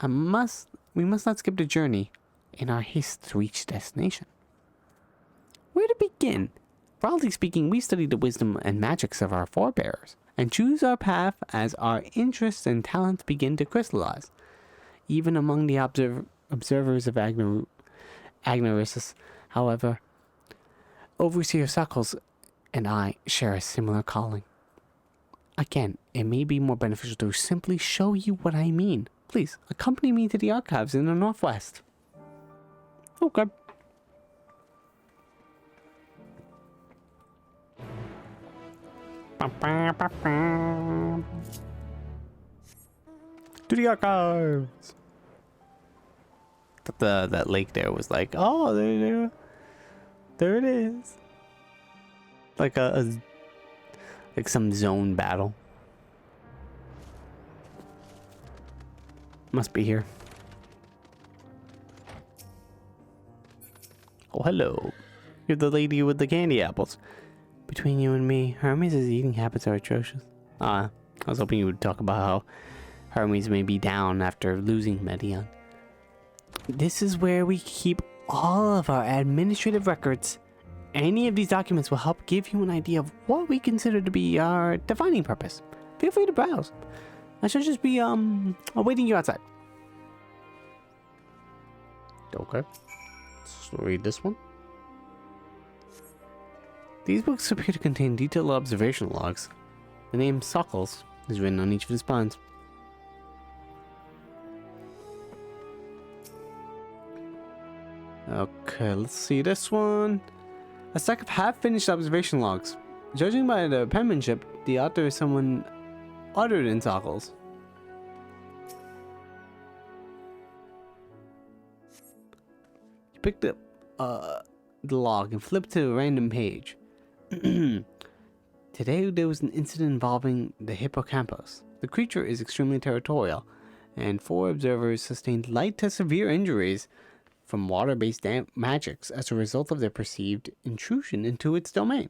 We must not skip the journey in our haste to reach destination. Where to begin? Broadly speaking, we study the wisdom and magics of our forebears, and choose our path as our interests and talents begin to crystallize. Even among the observers of Agnorissus, however, Overseer Suckles and I share a similar calling. Again, it may be more beneficial to simply show you what I mean. Please, accompany me to the archives in the northwest. Okay. To the archives. That lake there was like, oh, there it is. Like like some zone battle. Must be here. Oh, hello. You're the lady with the candy apples. Between you and me, Hermes' eating habits are atrocious. I was hoping you would talk about how Hermes may be down after losing Medion. This is where we keep all of our administrative records. Any of these documents will help give you an idea of what we consider to be our defining purpose. Feel free to browse. I should just be awaiting you outside. Okay. Let's read this one. These books appear to contain detailed observation logs. The name Suckles is written on each of the spines. Okay, let's see this one. A stack of half-finished observation logs. Judging by the penmanship, the author is someone other than Suckles. You picked up the log and flipped to a random page. Today there was an incident involving the hippocampus. The creature is extremely territorial, and 4 observers sustained light to severe injuries from water-based magics as a result of their perceived intrusion into its domain.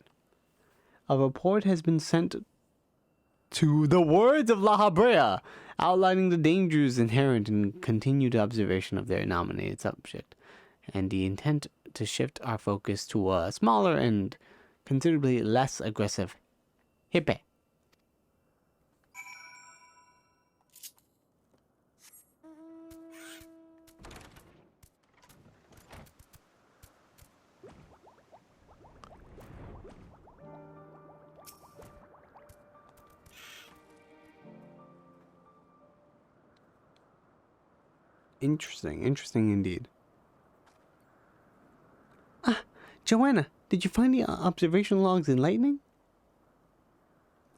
A report has been sent to the Words of La Habrea, outlining the dangers inherent in continued observation of their nominated subject, and the intent to shift our focus to a smaller and considerably less aggressive hippie. Interesting indeed. Joanna, did you find the observation logs enlightening?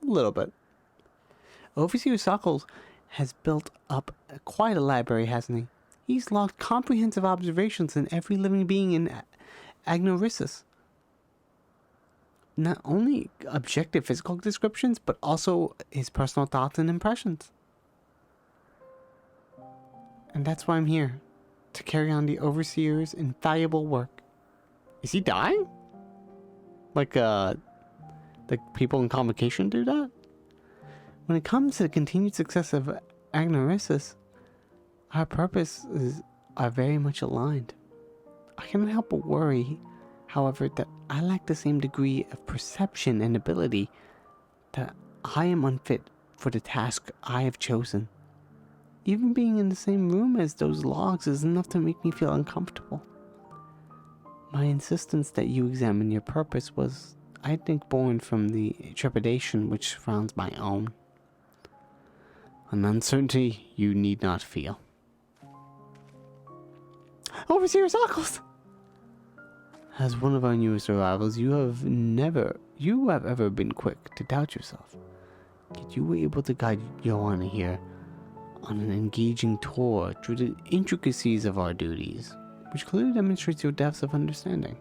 A little bit. Overseer Suckles has built up quite a library, hasn't he? He's logged comprehensive observations in every living being in Agnorissus. Not only objective physical descriptions, but also his personal thoughts and impressions. And that's why I'm here, to carry on the Overseer's invaluable work. Is he dying? Like people in Convocation do that? When it comes to the continued success of Agnorissus, our purposes are very much aligned. I cannot help but worry, however, that I lack the same degree of perception and ability, that I am unfit for the task I have chosen. Even being in the same room as those logs is enough to make me feel uncomfortable. My insistence that you examine your purpose was, I think, born from the trepidation which surrounds my own. An uncertainty you need not feel. Overseer Sockles! As one of our newest arrivals, you have ever been quick to doubt yourself. Yet you were able to guide Joanna here on an engaging tour through the intricacies of our duties, which clearly demonstrates your depths of understanding.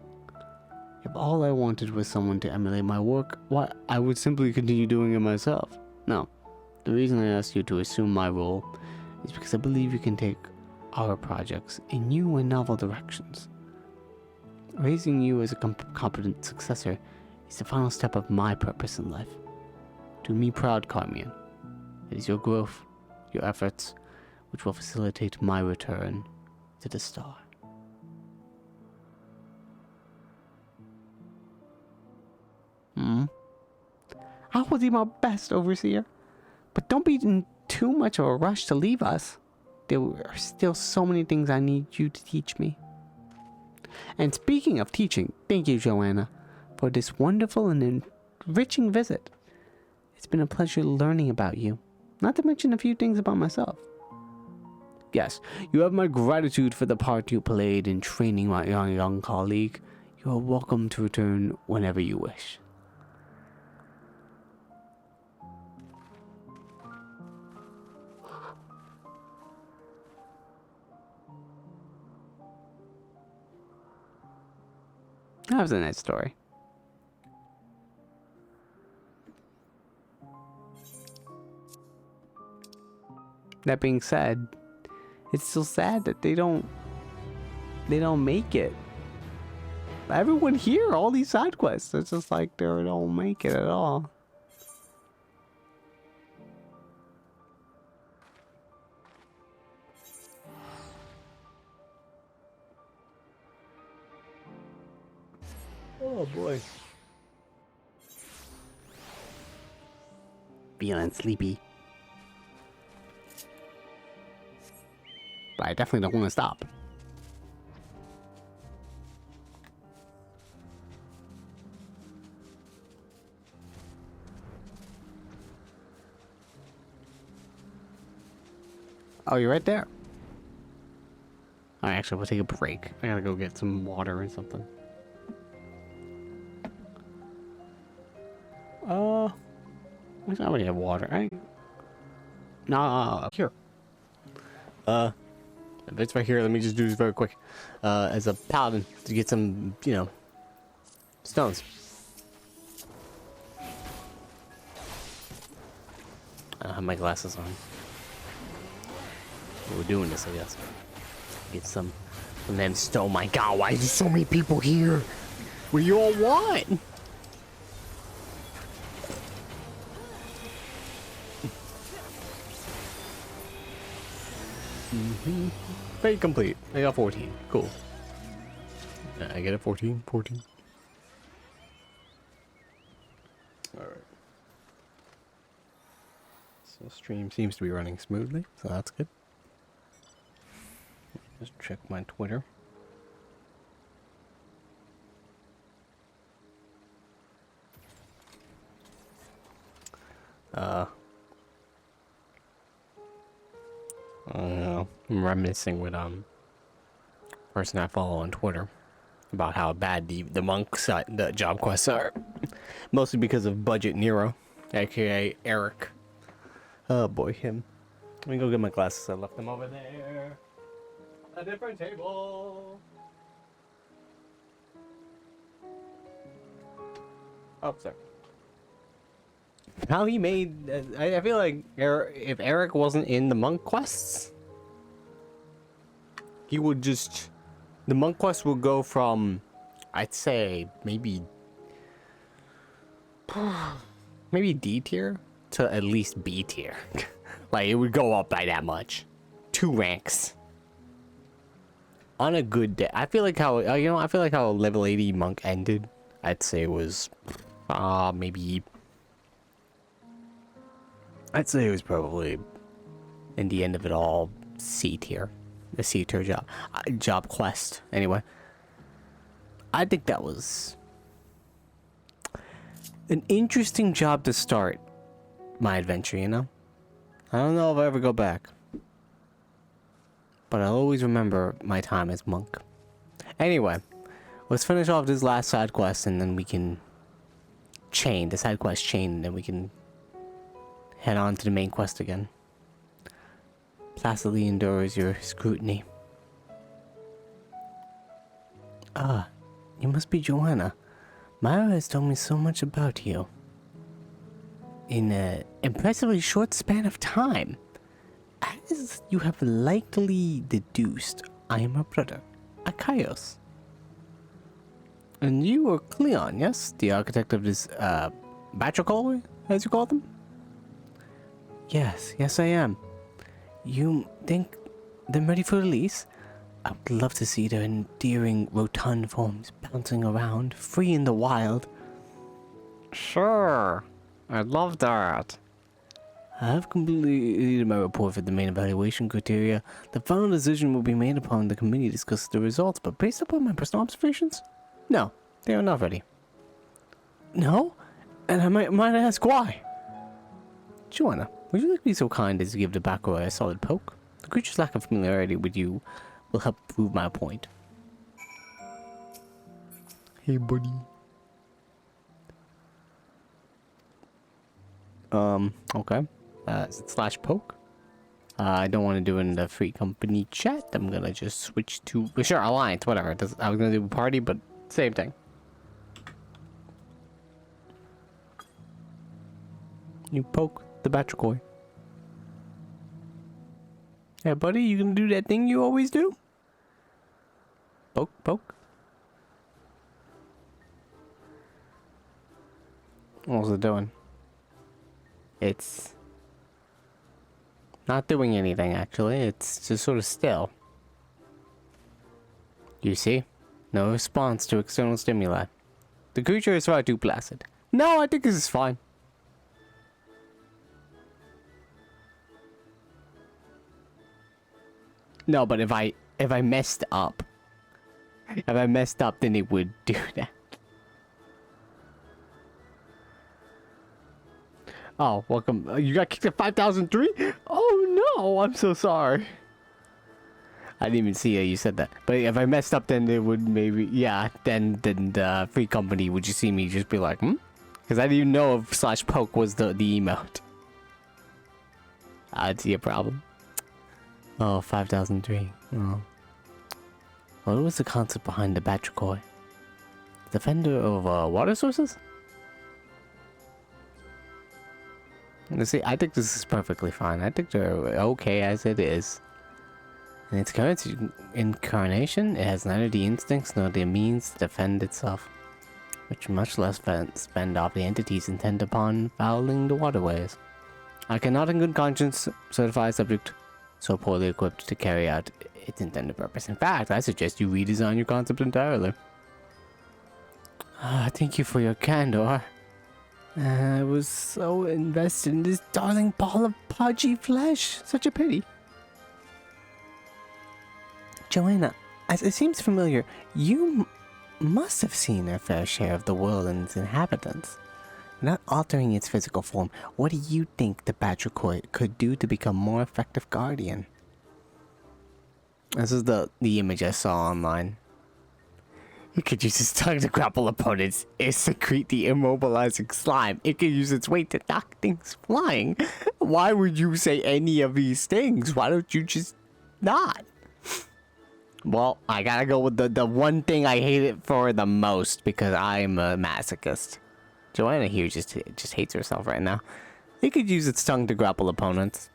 If all I wanted was someone to emulate my work, why, I would simply continue doing it myself. No, the reason I asked you to assume my role is because I believe you can take our projects in new and novel directions. Raising you as a competent successor is the final step of my purpose in life. Do me proud, Carmian. It is your growth, your efforts, which will facilitate my return to the star. I will do my best, Overseer. But don't be in too much of a rush to leave us. There are still so many things I need you to teach me. And speaking of teaching, thank you, Joanna, for this wonderful and enriching visit. It's been a pleasure learning about you, not to mention a few things about myself. Yes, you have my gratitude for the part you played in training my young colleague. You are welcome to return whenever you wish. That was a nice story. That being said, it's still sad that they don't make it. Everyone here, all these side quests, it's just like they don't make it at all. Oh boy. Feeling sleepy. But I definitely don't want to stop. Oh, you're right there. Alright, actually, we'll take a break. I gotta go get some water or something. I already have water, right? Nah, here. If it's right here, let me just do this very quick. As a paladin, to get some, you know, stones. I don't have my glasses on. We're doing this, I guess. Get some from them stone. Oh my god, why is there so many people here? What do you all want? Fate complete. I got 14. Cool. I get it. 14. Alright. So stream seems to be running smoothly, so that's good. Just check my Twitter. I don't know. I'm reminiscing with person I follow on Twitter about how bad the monks the job quests are, mostly because of Budget Nero, aka Eric. Oh boy, him. Let me go get my glasses. I left them over there. A different table. Oh, sorry. How he made... I feel like if Eric wasn't in the monk quests, he would just... The monk quest would go from, I'd say, maybe D tier to at least B tier. Like, it would go up by that much. 2 ranks. On a good day. I feel like how, I feel like how level 80 monk ended, I'd say was, maybe... I'd say it was probably, in the end of it all, C tier. The C tier job quest. Anyway, I think that was an interesting job to start my adventure, you know? I don't know if I ever go back. But I'll always remember my time as monk. Anyway, let's finish off this last side quest and then we can chain, the side quest chain, and then we can head on to the main quest again. Placidly endures your scrutiny. Ah, you must be Joanna. Myra has told me so much about you. In an impressively short span of time. As you have likely deduced, I am her brother, Akaios. And you are Cleon, yes? The architect of this, Batracol, as you call them? Yes, I am. You think they're ready for release? I would love to see their endearing, rotund forms bouncing around, free in the wild. Sure, I'd love that. I have completed my report for the main evaluation criteria. The final decision will be made upon the committee discusses the results, but based upon my personal observations, no, they are not ready. No? And I might ask why? Joanna, would you like to be so kind as to give the back row a solid poke? The creature's lack of familiarity with you will help prove my point. Hey, buddy. Okay. Is it slash poke? I don't want to do it in the free company chat. I'm gonna just switch to... Sure, alliance, whatever. I was gonna do a party, but same thing. You poke the Batracol. Hey, buddy, you gonna do that thing you always do? Poke, poke. What's it doing? It's not doing anything, actually. It's just sort of still. You see? No response to external stimuli. The creature is far too placid. No, I think this is fine. No, but if I messed up, then it would do that. Oh, welcome. You got kicked at 5003? Oh no, I'm so sorry. I didn't even see you said that. But if I messed up, then it would maybe, yeah, then the free company would just see me just be like, Because I didn't even know if slash poke was the emote. I'd see a problem. Oh, 5003. Oh. What was the concept behind the Batracol? Defender of water sources? Let's see, I think this is perfectly fine. I think they're okay as it is. In its current incarnation, it has neither the instincts nor the means to defend itself, which much less spend off the entities intent upon fouling the waterways. I cannot in good conscience certify a subject so poorly equipped to carry out its intended purpose. In fact, I suggest you redesign your concept entirely. Thank you for your candor. I was so invested in this darling ball of pudgy flesh. Such a pity. Joanna, as it seems familiar, you must have seen a fair share of the world and its inhabitants. Without altering its physical form, what do you think the Batracol could do to become more effective guardian? This is the image I saw online. It could use its tongue to grapple opponents. It secrete the immobilizing slime. It could use its weight to knock things flying. Why would you say any of these things? Why don't you just not? Well, I gotta go with the one thing I hate it for the most because I'm a masochist. Joanna here just hates herself right now. It could use its tongue to grapple opponents.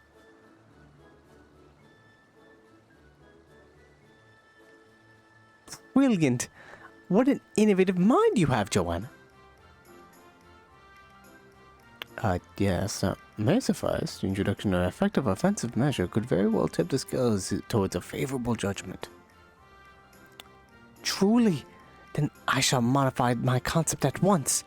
Brilliant. What an innovative mind you have, Joanna. Yes. May I suffice, the introduction of an effective offensive measure could very well tip the scales towards a favorable judgment. Truly? Then I shall modify my concept at once.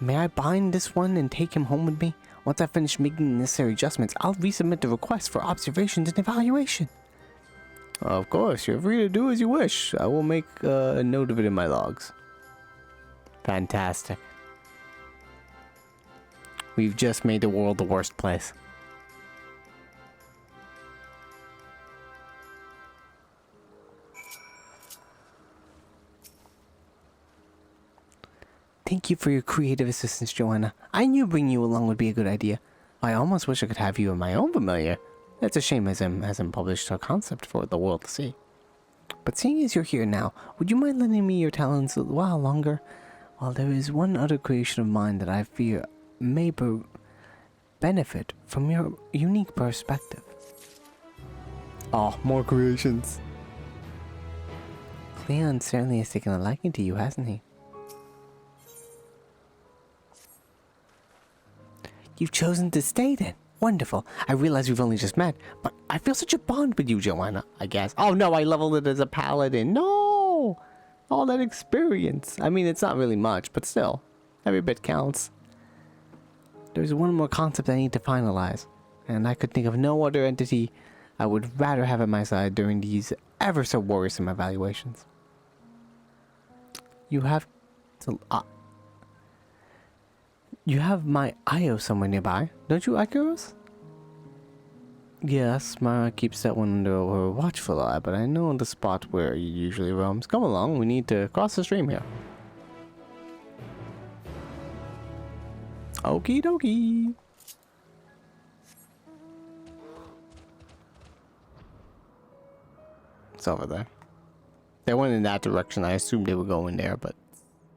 May I bind this one and take him home with me? Once I finish making the necessary adjustments, I'll resubmit the request for observations and evaluation. Of course, you're free to do as you wish. I will make a note of it in my logs. Fantastic. We've just made the world the worst place. Thank you for your creative assistance, Joanna. I knew bringing you along would be a good idea. I almost wish I could have you in my own familiar. It's a shame Azim hasn't published our concept for the world to see. But seeing as you're here now, would you mind lending me your talents a while longer? Well, there is one other creation of mine that I fear may benefit from your unique perspective. Oh, more creations. Cleon certainly has taken a liking to you, hasn't he? You've chosen to stay then. Wonderful. I realize we've only just met, but I feel such a bond with you, Joanna, I guess. Oh no, I leveled it as a paladin. No! All that experience. I mean, it's not really much, but still. Every bit counts. There's one more concept I need to finalize, and I could think of no other entity I would rather have at my side during these ever so worrisome evaluations. You have to... you have my Io somewhere nearby, don't you, Icarus? Yes, Mara keeps that one under her watchful eye, but I know the spot where he usually roams. Come along, we need to cross the stream here. Okie dokie. It's over there. They went in that direction. I assumed they were going there, but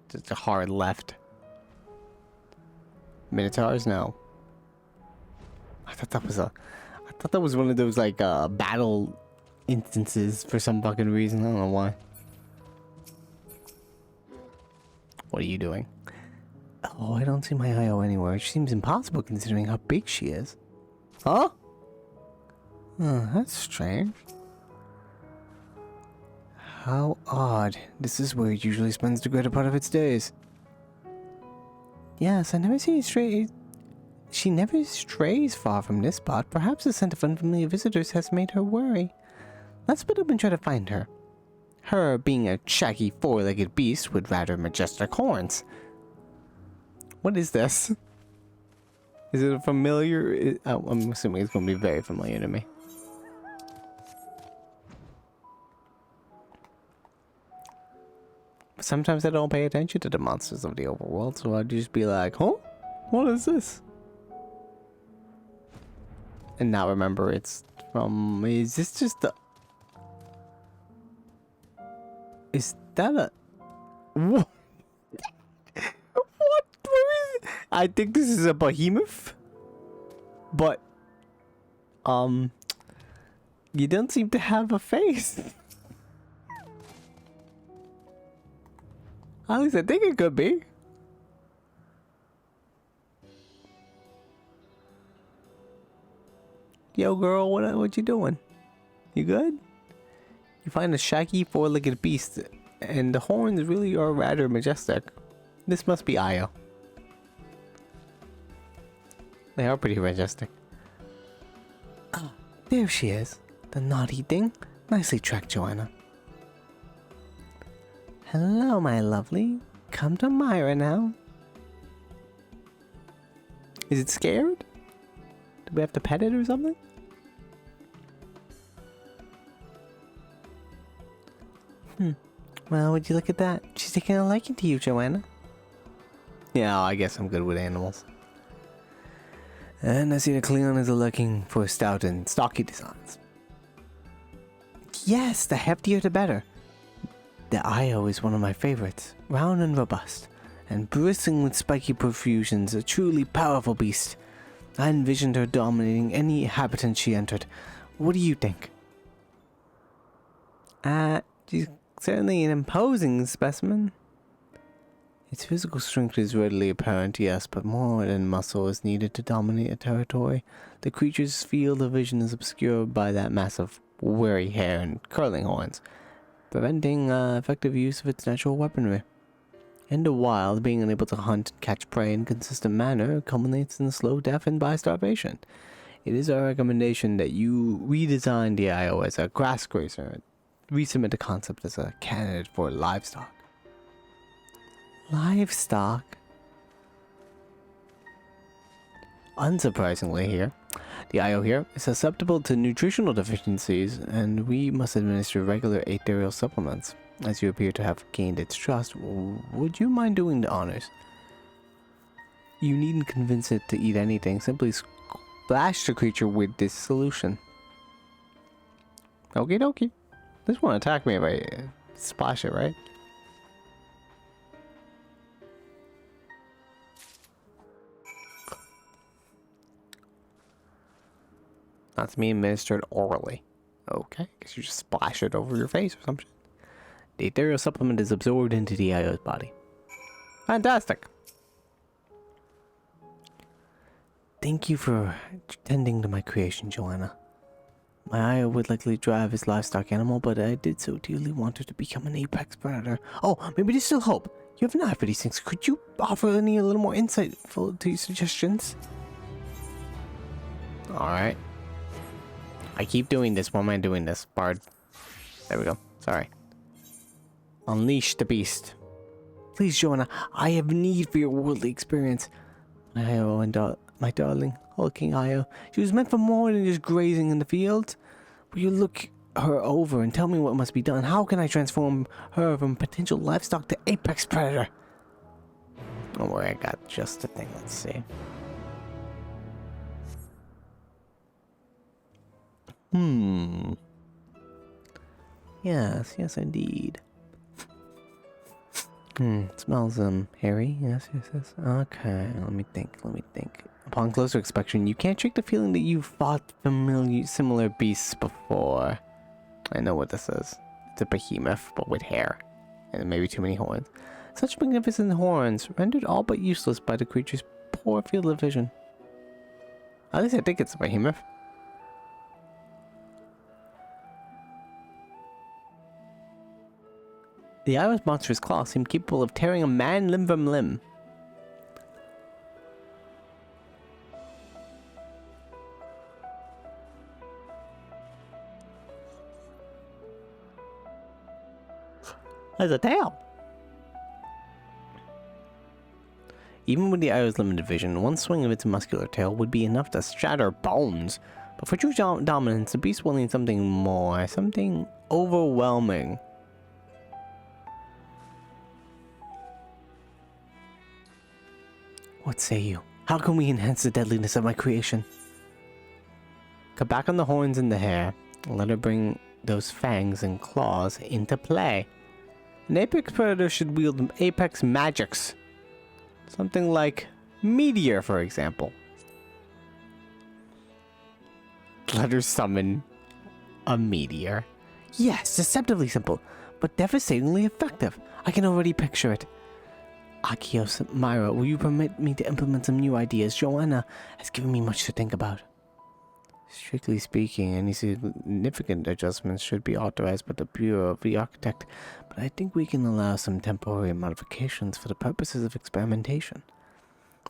just a hard left. Minotaurs? No. I thought that was one of those like battle instances for some fucking reason. I don't know why. What are you doing? Oh, I don't see my Io anywhere. It seems impossible considering how big she is. Huh? Oh, that's strange. How odd. This is where it usually spends the greater part of its days. Yes, I never see stray. She never strays far from this spot. Perhaps the scent of unfamiliar visitors has made her worry. Let's split up and try to find her. Her being a shaggy four-legged beast with rather majestic horns. What is this? Is it a familiar? I'm assuming it's going to be very familiar to me. Sometimes I don't pay attention to the monsters of the overworld, so I'd just be like, huh? What is this? And now remember it's from... Is this just the... Is that a... What? What? Where is it? I think this is a behemoth. But... You don't seem to have a face. At least I think it could be. Yo, girl, what you doing? You good? You find a shaggy four-legged beast, and the horns really are rather majestic. This must be Io. They are pretty majestic. Ah, there she is. The naughty thing. Nicely tracked, Joanna. Hello, my lovely. Come to Myra now. Is it scared? Do we have to pet it or something? Well, would you look at that? She's taking a liking to you, Joanna. Yeah, I guess I'm good with animals. And I see that Cleon is looking for stout and stocky designs. Yes, the heftier the better. The Io is one of my favorites, round and robust, and bristling with spiky profusions, a truly powerful beast. I envisioned her dominating any habitant she entered. What do you think? She's certainly an imposing specimen. Its physical strength is readily apparent, yes, but more than muscle is needed to dominate a territory. The creature's field of vision is obscured by that mass of wiry hair and curling horns, preventing effective use of its natural weaponry. In the wild, being unable to hunt and catch prey in consistent manner culminates in slow death and by starvation. It is our recommendation that you redesign the Io as a grass grazer and resubmit the concept as a candidate for livestock. Livestock? Unsurprisingly here, the Io here is susceptible to nutritional deficiencies, and we must administer regular ethereal supplements. As you appear to have gained its trust, would you mind doing the honors? You needn't convince it to eat anything. Simply splash the creature with this solution. Okie dokie. This won't attack me if I splash it, right? Not to be administered orally. Okay, guess you just splash it over your face or something. The ethereal supplement is absorbed into the IO's body. Fantastic. Thank you for tending to my creation, Joanna. My IO would likely drive his livestock animal, but I did so dearly want her to become an apex predator. Oh, maybe there's still hope. You have an eye for these things. Could you offer a little more insight to your suggestions? Alright. I keep doing this. Why am I doing this, Bard? There we go. Sorry. Unleash the beast. Please, Joanna, I have need for your worldly experience. My IO and my darling, hulking IO. She was meant for more than just grazing in the fields. Will you look her over and tell me what must be done? How can I transform her from potential livestock to apex predator? Don't worry, I got just the thing. Let's see. Yes, indeed. It smells, hairy. Yes. Okay, let me think. Upon closer inspection, you can't shake the feeling that you've fought similar beasts before. I know what this is. It's a behemoth, but with hair. And maybe too many horns. Such magnificent horns, rendered all but useless by the creature's poor field of vision. At least I think it's a behemoth. The Io's monstrous claws seem capable of tearing a man limb from limb. There's a tail. Even with the Io's limited vision, one swing of its muscular tail would be enough to shatter bones. But for true dominance, the beast will need something more, something overwhelming. What say you? How can we enhance the deadliness of my creation? Cut back on the horns and the hair, and let her bring those fangs and claws into play. An apex predator should wield apex magics. Something like Meteor, for example. Let her summon a meteor. Yes, deceptively simple, but devastatingly effective. I can already picture it. Akios, Myra, will you permit me to implement some new ideas? Joanna has given me much to think about. Strictly speaking, any significant adjustments should be authorized by the Bureau of the Architect, but I think we can allow some temporary modifications for the purposes of experimentation.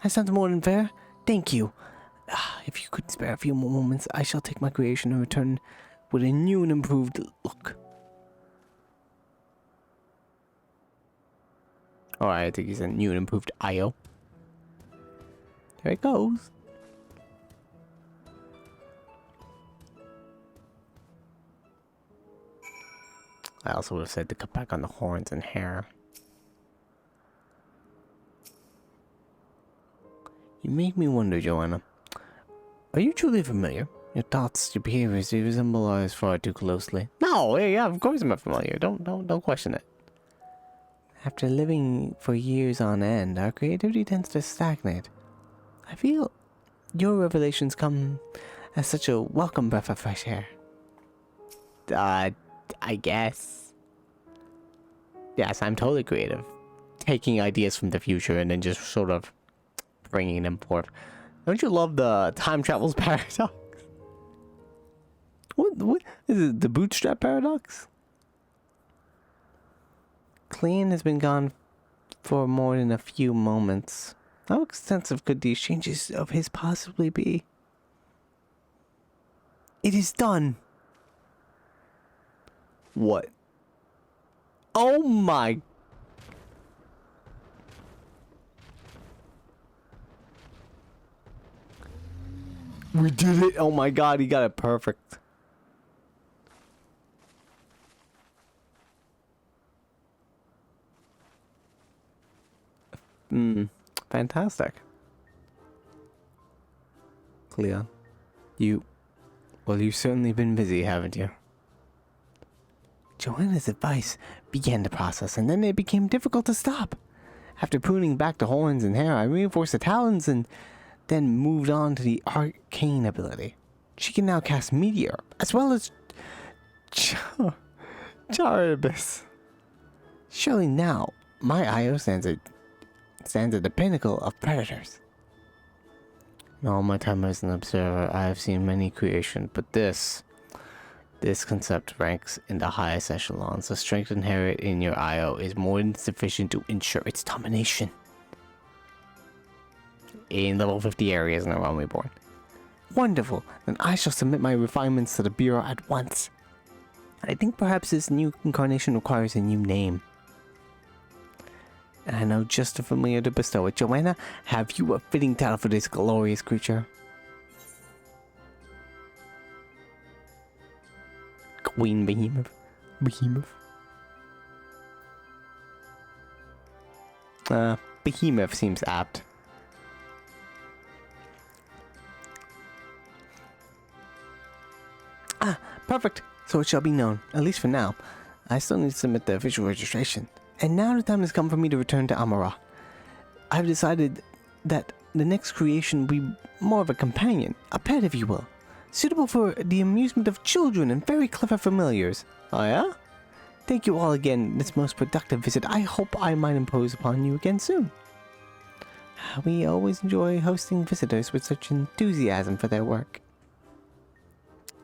That sounds more than fair. Thank you. If you could spare a few more moments, I shall take my creation and return with a new and improved look. Alright, I think he's a new and improved IO. There it goes. I also would have said to cut back on the horns and hair. You make me wonder, Joanna. Are you truly familiar? Your thoughts, your behaviors, they resemble ours far too closely. No, yeah, of course I'm familiar. Don't question it. After living for years on end, our creativity tends to stagnate. I feel your revelations come as such a welcome breath of fresh air. I guess. Yes, I'm totally creative. Taking ideas from the future and then just sort of bringing them forth. Don't you love the time travel's paradox? What is it? The bootstrap paradox? Clean has been gone for more than a few moments. How extensive could these changes of his possibly be? It is done. What? Oh my. We did it. Oh my god, he got it perfect. Fantastic. Leon. Well, you've certainly been busy, haven't you? Joanna's advice began the process, and then it became difficult to stop. After pruning back the horns and hair, I reinforced the talons and then moved on to the arcane ability. She can now cast Meteor, as well as Charybdis. Surely now, my IO stands at the pinnacle of predators. In all my time as an observer, I have seen many creations, but this concept ranks in the highest echelons. The strength inherent in your IO is more than sufficient to ensure its domination in level 50 areas in the realm reborn. Wonderful, then I shall submit my refinements to the Bureau at once. I think perhaps this new incarnation requires a new name. And I know just the familiar to bestow it. Joanna, have you a fitting title for this glorious creature? Queen Behemoth. Behemoth seems apt. Perfect. So it shall be known, at least for now. I still need to submit the official registration. And now the time has come for me to return to Amara. I've decided that the next creation will be more of a companion, a pet if you will, suitable for the amusement of children and very clever familiars. Oh yeah? Thank you all again this most productive visit. I hope I might impose upon you again soon. We always enjoy hosting visitors with such enthusiasm for their work.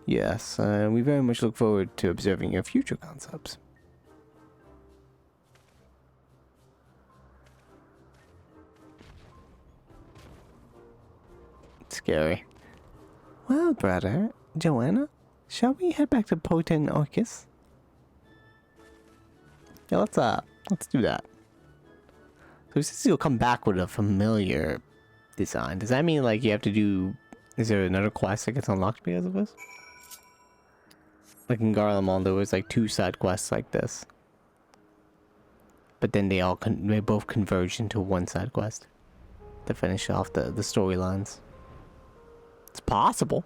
Yes, we very much look forward to observing your future concepts. Scary. Well, brother, Joanna, shall we head back to Poten Orcus? Yeah, let's do that. So since you'll come back with a familiar design, does that mean like you have to do? Is there another quest that gets unlocked because of this? Like in Garlemald, there was like 2 side quests like this, but then they both converged into one side quest to finish off the storylines. It's possible.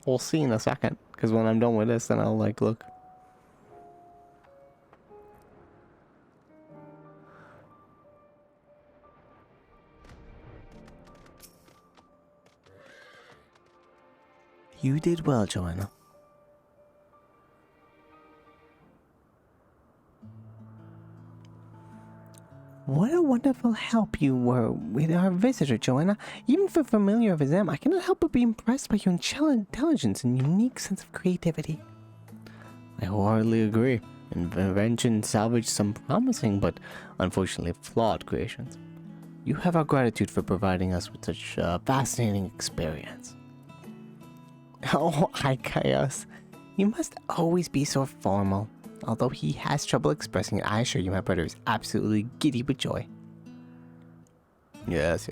We'll see in a second, because when I'm done with this, then I'll like look. You did well, Joanna. What a wonderful help you were with our visitor, Joanna. Even for familiar as I am, I cannot help but be impressed by your intelligence and unique sense of creativity. I wholeheartedly agree. Invention salvaged some promising but unfortunately flawed creations. You have our gratitude for providing us with such a fascinating experience. Oh, Chaos. You must always be so formal. Although he has trouble expressing it, I assure you my brother is absolutely giddy with joy. Yes.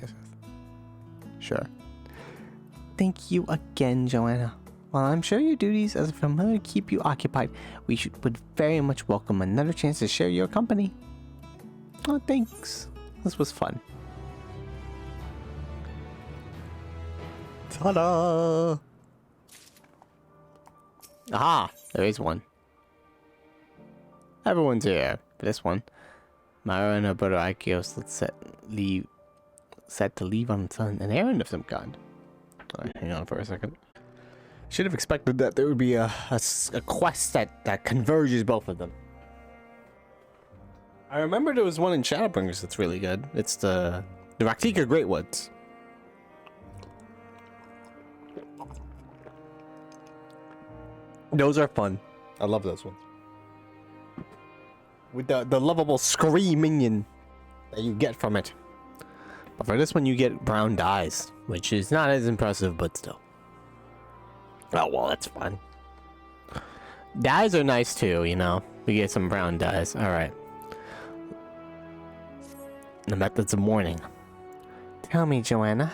Sure. Thank you again, Joanna. While I'm sure your duties as a familiar keep you occupied, would very much welcome another chance to share your company. Oh, thanks. This was fun. Ta-da! Aha! There is one. Everyone's here for this one. Myra and her brother Ikeos set to leave on an errand of some kind. Alright, hang on for a second. Should have expected that there would be a quest that converges both of them. I remember there was one in Shadowbringers that's really good. It's the Raktika Greatwoods. Those are fun. I love those ones. With the lovable scream minion that you get from it. But for this one you get brown dyes, which is not as impressive, but still. Oh well, that's fun. Dyes are nice too, you know. We get some brown dyes. Alright. The methods of mourning. Tell me, Joanna,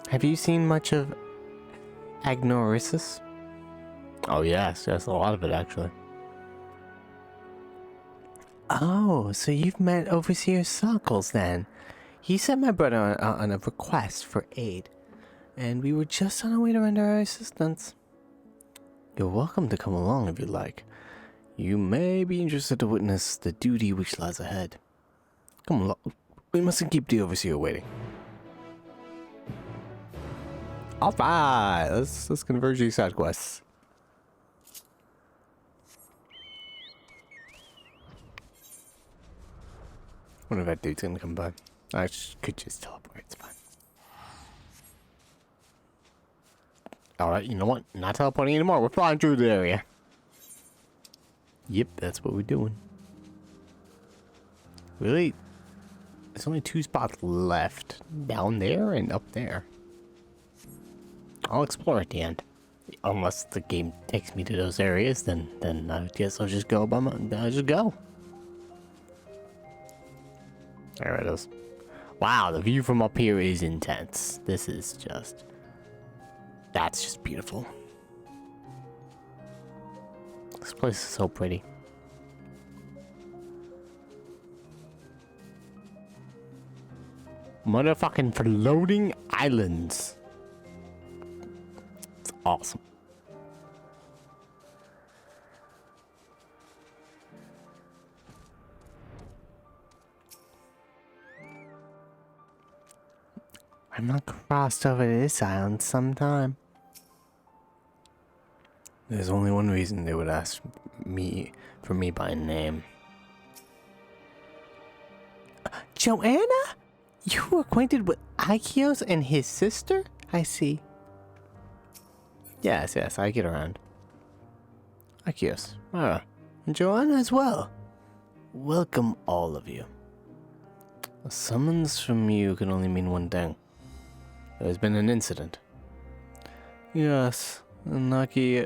have you seen much of Agnorisis? Oh yes, a lot of it actually. Oh, so you've met Overseer Sockles then. He sent my brother on a request for aid. and we were just on our way to render our assistance. You're welcome to come along if you like. You may be interested to witness the duty which lies ahead. Come along. We mustn't keep the overseer waiting. Alright, let's converge these side quests. Wonder if that dude's gonna come by. I could just teleport, it's fine. Alright, you know what? Not teleporting anymore. We're flying through the area. Yep, that's what we're doing. Really? There's only 2 spots left. Down there and up there. I'll explore at the end. Unless the game takes me to those areas, then I guess I'll just go by I'll just go. There it is. Wow, the view from up here is intense. This is just... That's just beautiful. This place is so pretty. Motherfucking floating islands. It's awesome. I'm not crossed over to this island sometime. There's only one reason they would ask me for me by name. Joanna? You were acquainted with Ikeos and his sister? I see. Yes, I get around. Ikeos. Ah, and Joanna as well. Welcome all of you. A summons from you can only mean one thing. There's been an incident. Yes, Naki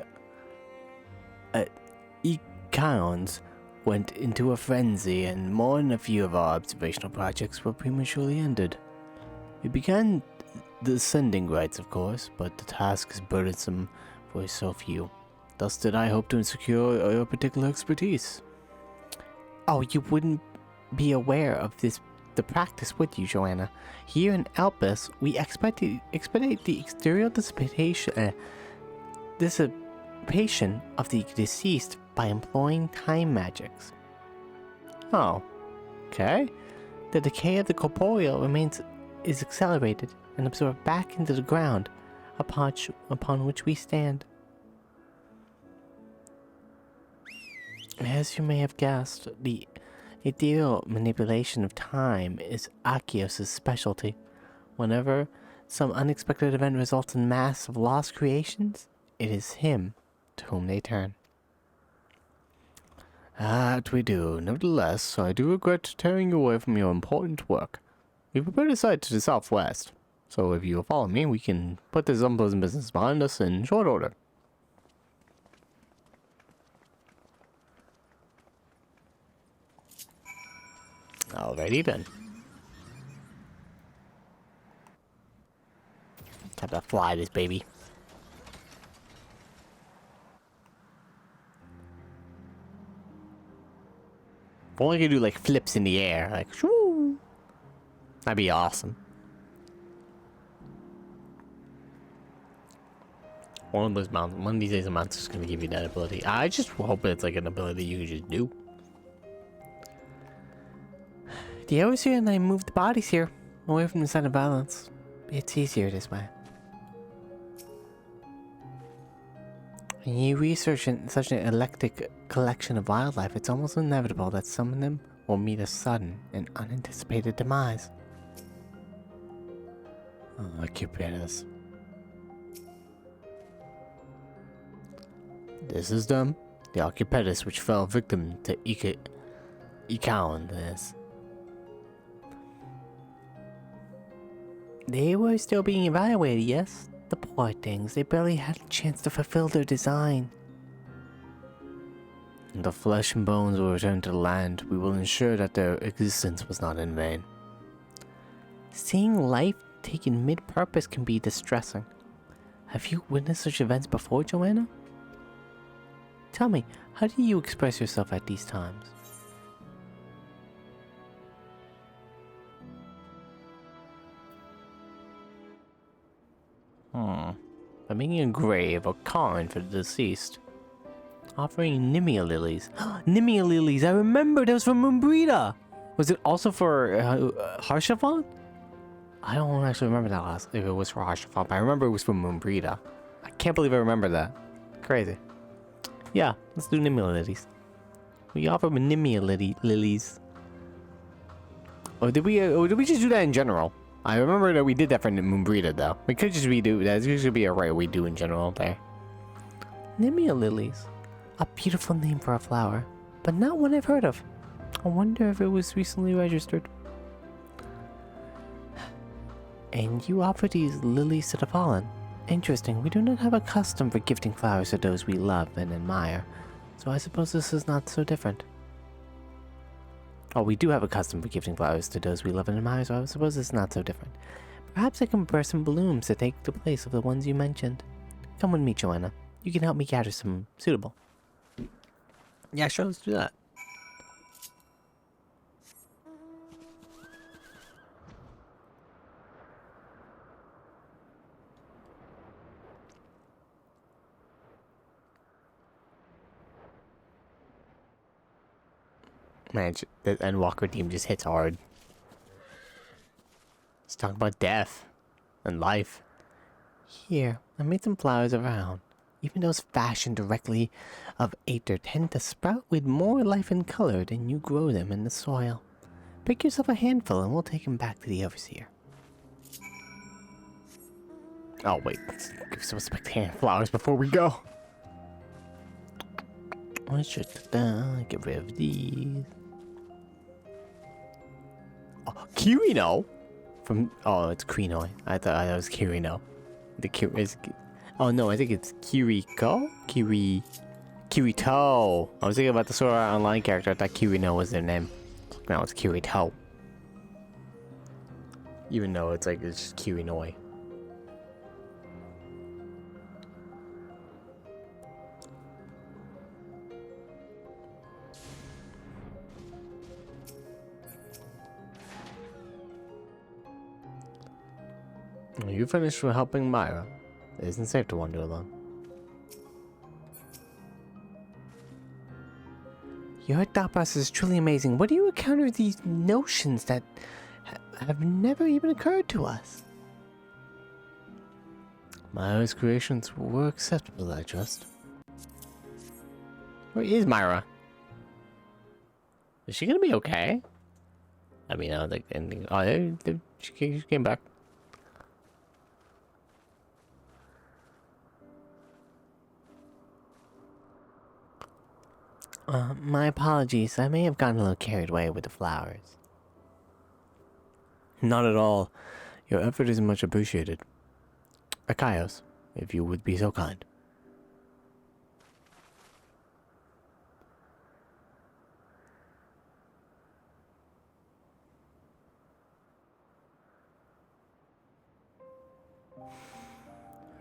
Icons went into a frenzy, and more than a few of our observational projects were prematurely ended. We began the sending rites, of course, but the task is burdensome for so few. Thus did I hope to secure your particular expertise. Oh, you wouldn't be aware of the practice, would you, Joanna? Here in Elpis, we expedite the exterior dissipation of the deceased by employing time magics. Oh, okay. The decay of the corporeal is accelerated and absorbed back into the ground upon which we stand. As you may have guessed, the ethereal manipulation of time is Akios' specialty. Whenever some unexpected event results in mass of lost creations, it is him to whom they turn. That we do. Nevertheless, I do regret tearing you away from your important work. We prepared a site to the southwest, so if you will follow me, we can put this unpleasant business behind us in short order. Alrighty then. Time to fly this baby. If only I could do like flips in the air, like shoo. That'd be awesome. One of these days a mountain's just gonna give you that ability. I just hope it's like an ability you can just do. The overseer and I moved the bodies here, away from the site of violence. It's easier this way. When you research in such an eclectic collection of wildlife, it's almost inevitable that some of them will meet a sudden and unanticipated demise. Oh, Cupidus. This is them, the Archipedus which fell victim to Ikaon. This. They were still being evaluated, yes? The poor things, they barely had a chance to fulfill their design. The flesh and bones will return to the land. We will ensure that their existence was not in vain. Seeing life taken mid-purpose can be distressing. Have you witnessed such events before, Joanna? Tell me, how do you express yourself at these times? By making a grave or cairn for the deceased. Offering Nimia lilies. Nimia lilies! I remember that was from Mumbrita! Was it also for Harshavon? I don't actually remember that last, if it was for Harshavon, but I remember it was from Mumbrita. I can't believe I remember that. Crazy. Yeah, let's do Nimia lilies. We offer Nimia lilies. Or did we just do that in general? I remember that we did that for Mumbrita though. We could just redo that. This should be a right we do in general there. Nimia lilies. A beautiful name for a flower, but not one I've heard of. I wonder if it was recently registered. And you offer these lilies to the fallen. Interesting, we do not have a custom for gifting flowers to those we love and admire, so I suppose this is not so different. Oh, we do have a custom for gifting flowers to those we love and admire, so I suppose it's not so different. Perhaps I can prepare some blooms to take the place of the ones you mentioned. Come with me, Joanna. You can help me gather some suitable. Yeah, sure, let's do that. Man, the Endwalker team just hits hard. Let's talk about death and life. Here, I made some flowers around. Even those fashioned directly of Aether tend to sprout with more life and color than you grow them in the soil. Pick yourself a handful and we'll take them back to the Overseer. Oh wait, let's give some spectacular flowers before we go. I should get rid of these. Oh, Kirino! It's Kirino. I thought it was Kirino. Oh no, I think it's Kiriko? Kirito. I was thinking about the Sword Art Online character. I thought Kirino was their name. Now it's Kirito. Even though it's just Kirinoi. You finished with helping Myra. It isn't safe to wander alone. Your thought process is truly amazing. Where do you encounter these notions that have never even occurred to us? Myra's creations were acceptable, I trust. Where is Myra? Is she gonna be okay? I mean, I don't think anything. Oh, she came back. My apologies. I may have gotten a little carried away with the flowers. Not at all. Your effort is much appreciated. Akaios, if you would be so kind.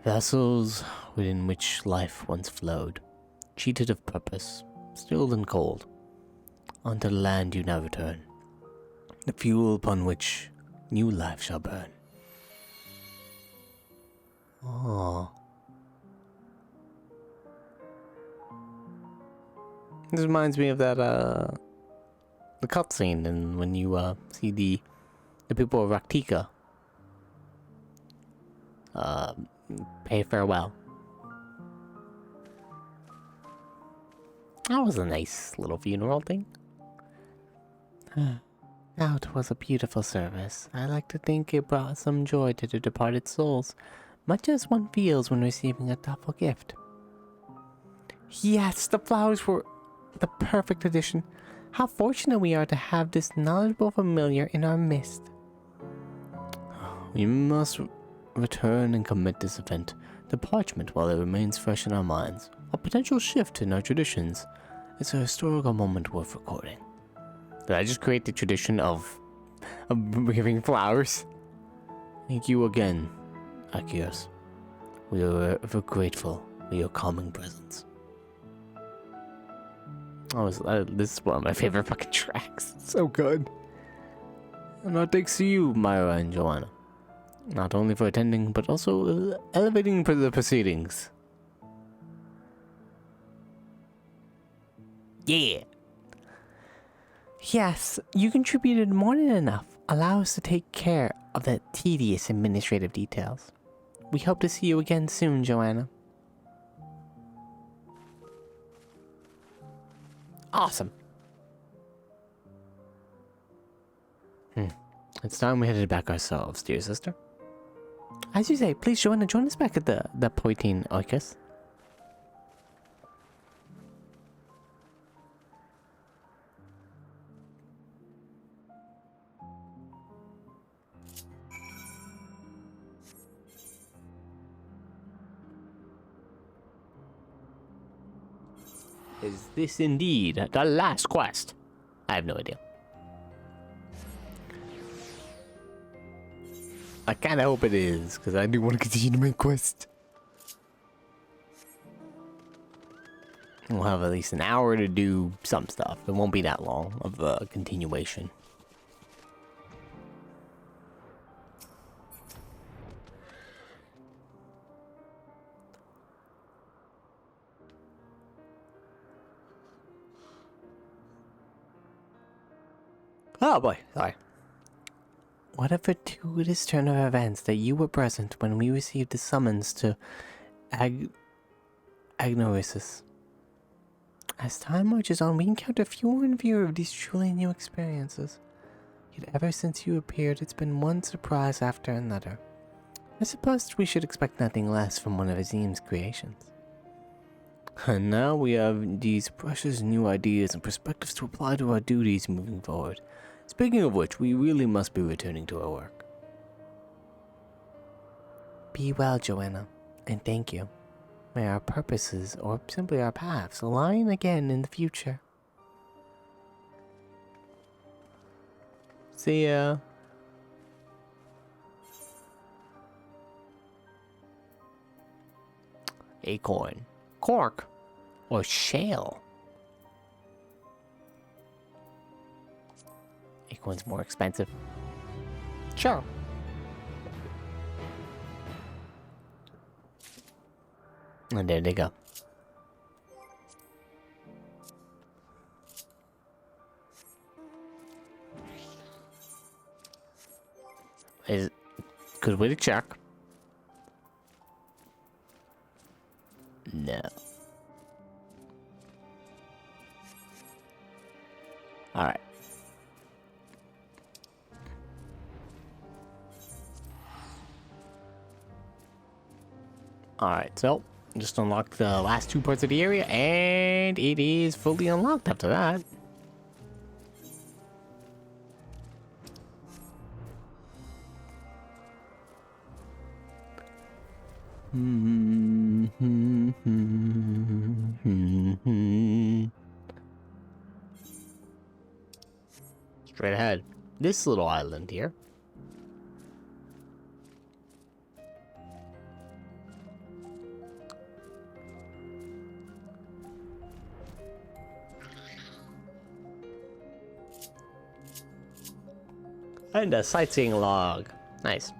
Vessels within which life once flowed, cheated of purpose, still and cold, onto the land you now return, the fuel upon which new life shall burn. Oh. This reminds me of that, the cutscene, and when you, see the people of Raktika, pay farewell. That was a nice little funeral thing. Now it was a beautiful service. I like to think it brought some joy to the departed souls, much as one feels when receiving a thoughtful gift. Yes, the flowers were the perfect addition. How fortunate we are to have this knowledgeable familiar in our midst. We must return and commit this event to parchment while it remains fresh in our minds. A potential shift in our traditions. It's a historical moment worth recording. Did I just create the tradition of giving flowers? Thank you again, Akios. We are ever grateful for your calming presence. This is one of my favorite fucking tracks. It's so good. And our thanks to you, Myra and Joanna. Not only for attending, but also elevating for the proceedings. Yeah. Yes, you contributed more than enough. Allow us to take care of the tedious administrative details. We hope to see you again soon, Joanna. Awesome. It's time we headed back ourselves, dear sister. As you say, please, Joanna, join us back at the Poitin Oikos. Is this indeed the last quest? I have no idea. I kind of hope it is, because I do want to continue the main quest. We'll have at least an hour to do some stuff. It won't be that long of a continuation. Oh boy, sorry. What a fortuitous turn of events that you were present when we received the summons to Agnorisis. As time marches on, we encounter fewer and fewer of these truly new experiences. Yet ever since you appeared, it's been one surprise after another. I suppose we should expect nothing less from one of Azim's creations. And now we have these precious new ideas and perspectives to apply to our duties moving forward. Speaking of which, we really must be returning to our work. Be well, Joanna, and thank you. May our purposes, or simply our paths, align again in the future. See ya. Acorn, cork, or shale. Acorn's more expensive. Sure. And there they go. Is good way to check. No. All right. All right. So just unlocked the last two parts of the area, and it is fully unlocked after that. Straight ahead. This little island here. And a sightseeing log. Nice.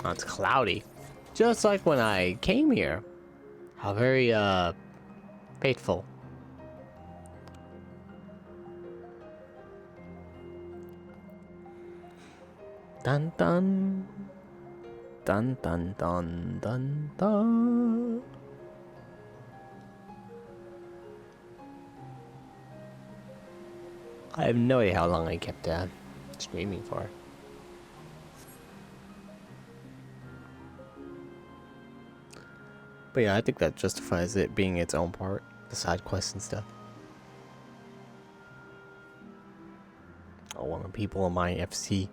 Oh, it's cloudy. Just like when I came here. How very, fateful. Dun dun. Dun dun dun dun dun. I have no idea how long I kept streaming for. But yeah, I think that justifies it being its own part, the side quests and stuff. Oh, one of the people in my FC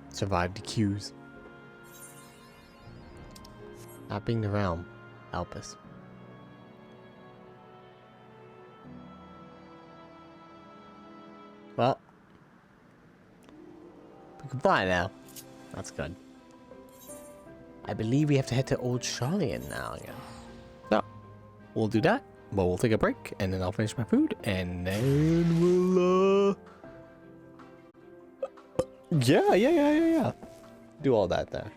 survived the queues. Mapping the realm, help us. Well, we can fly now. That's good. I believe we have to head to Old Charlian now again. So, we'll do that, but we'll take a break, and then I'll finish my food, and then we'll, Yeah. Do all that there.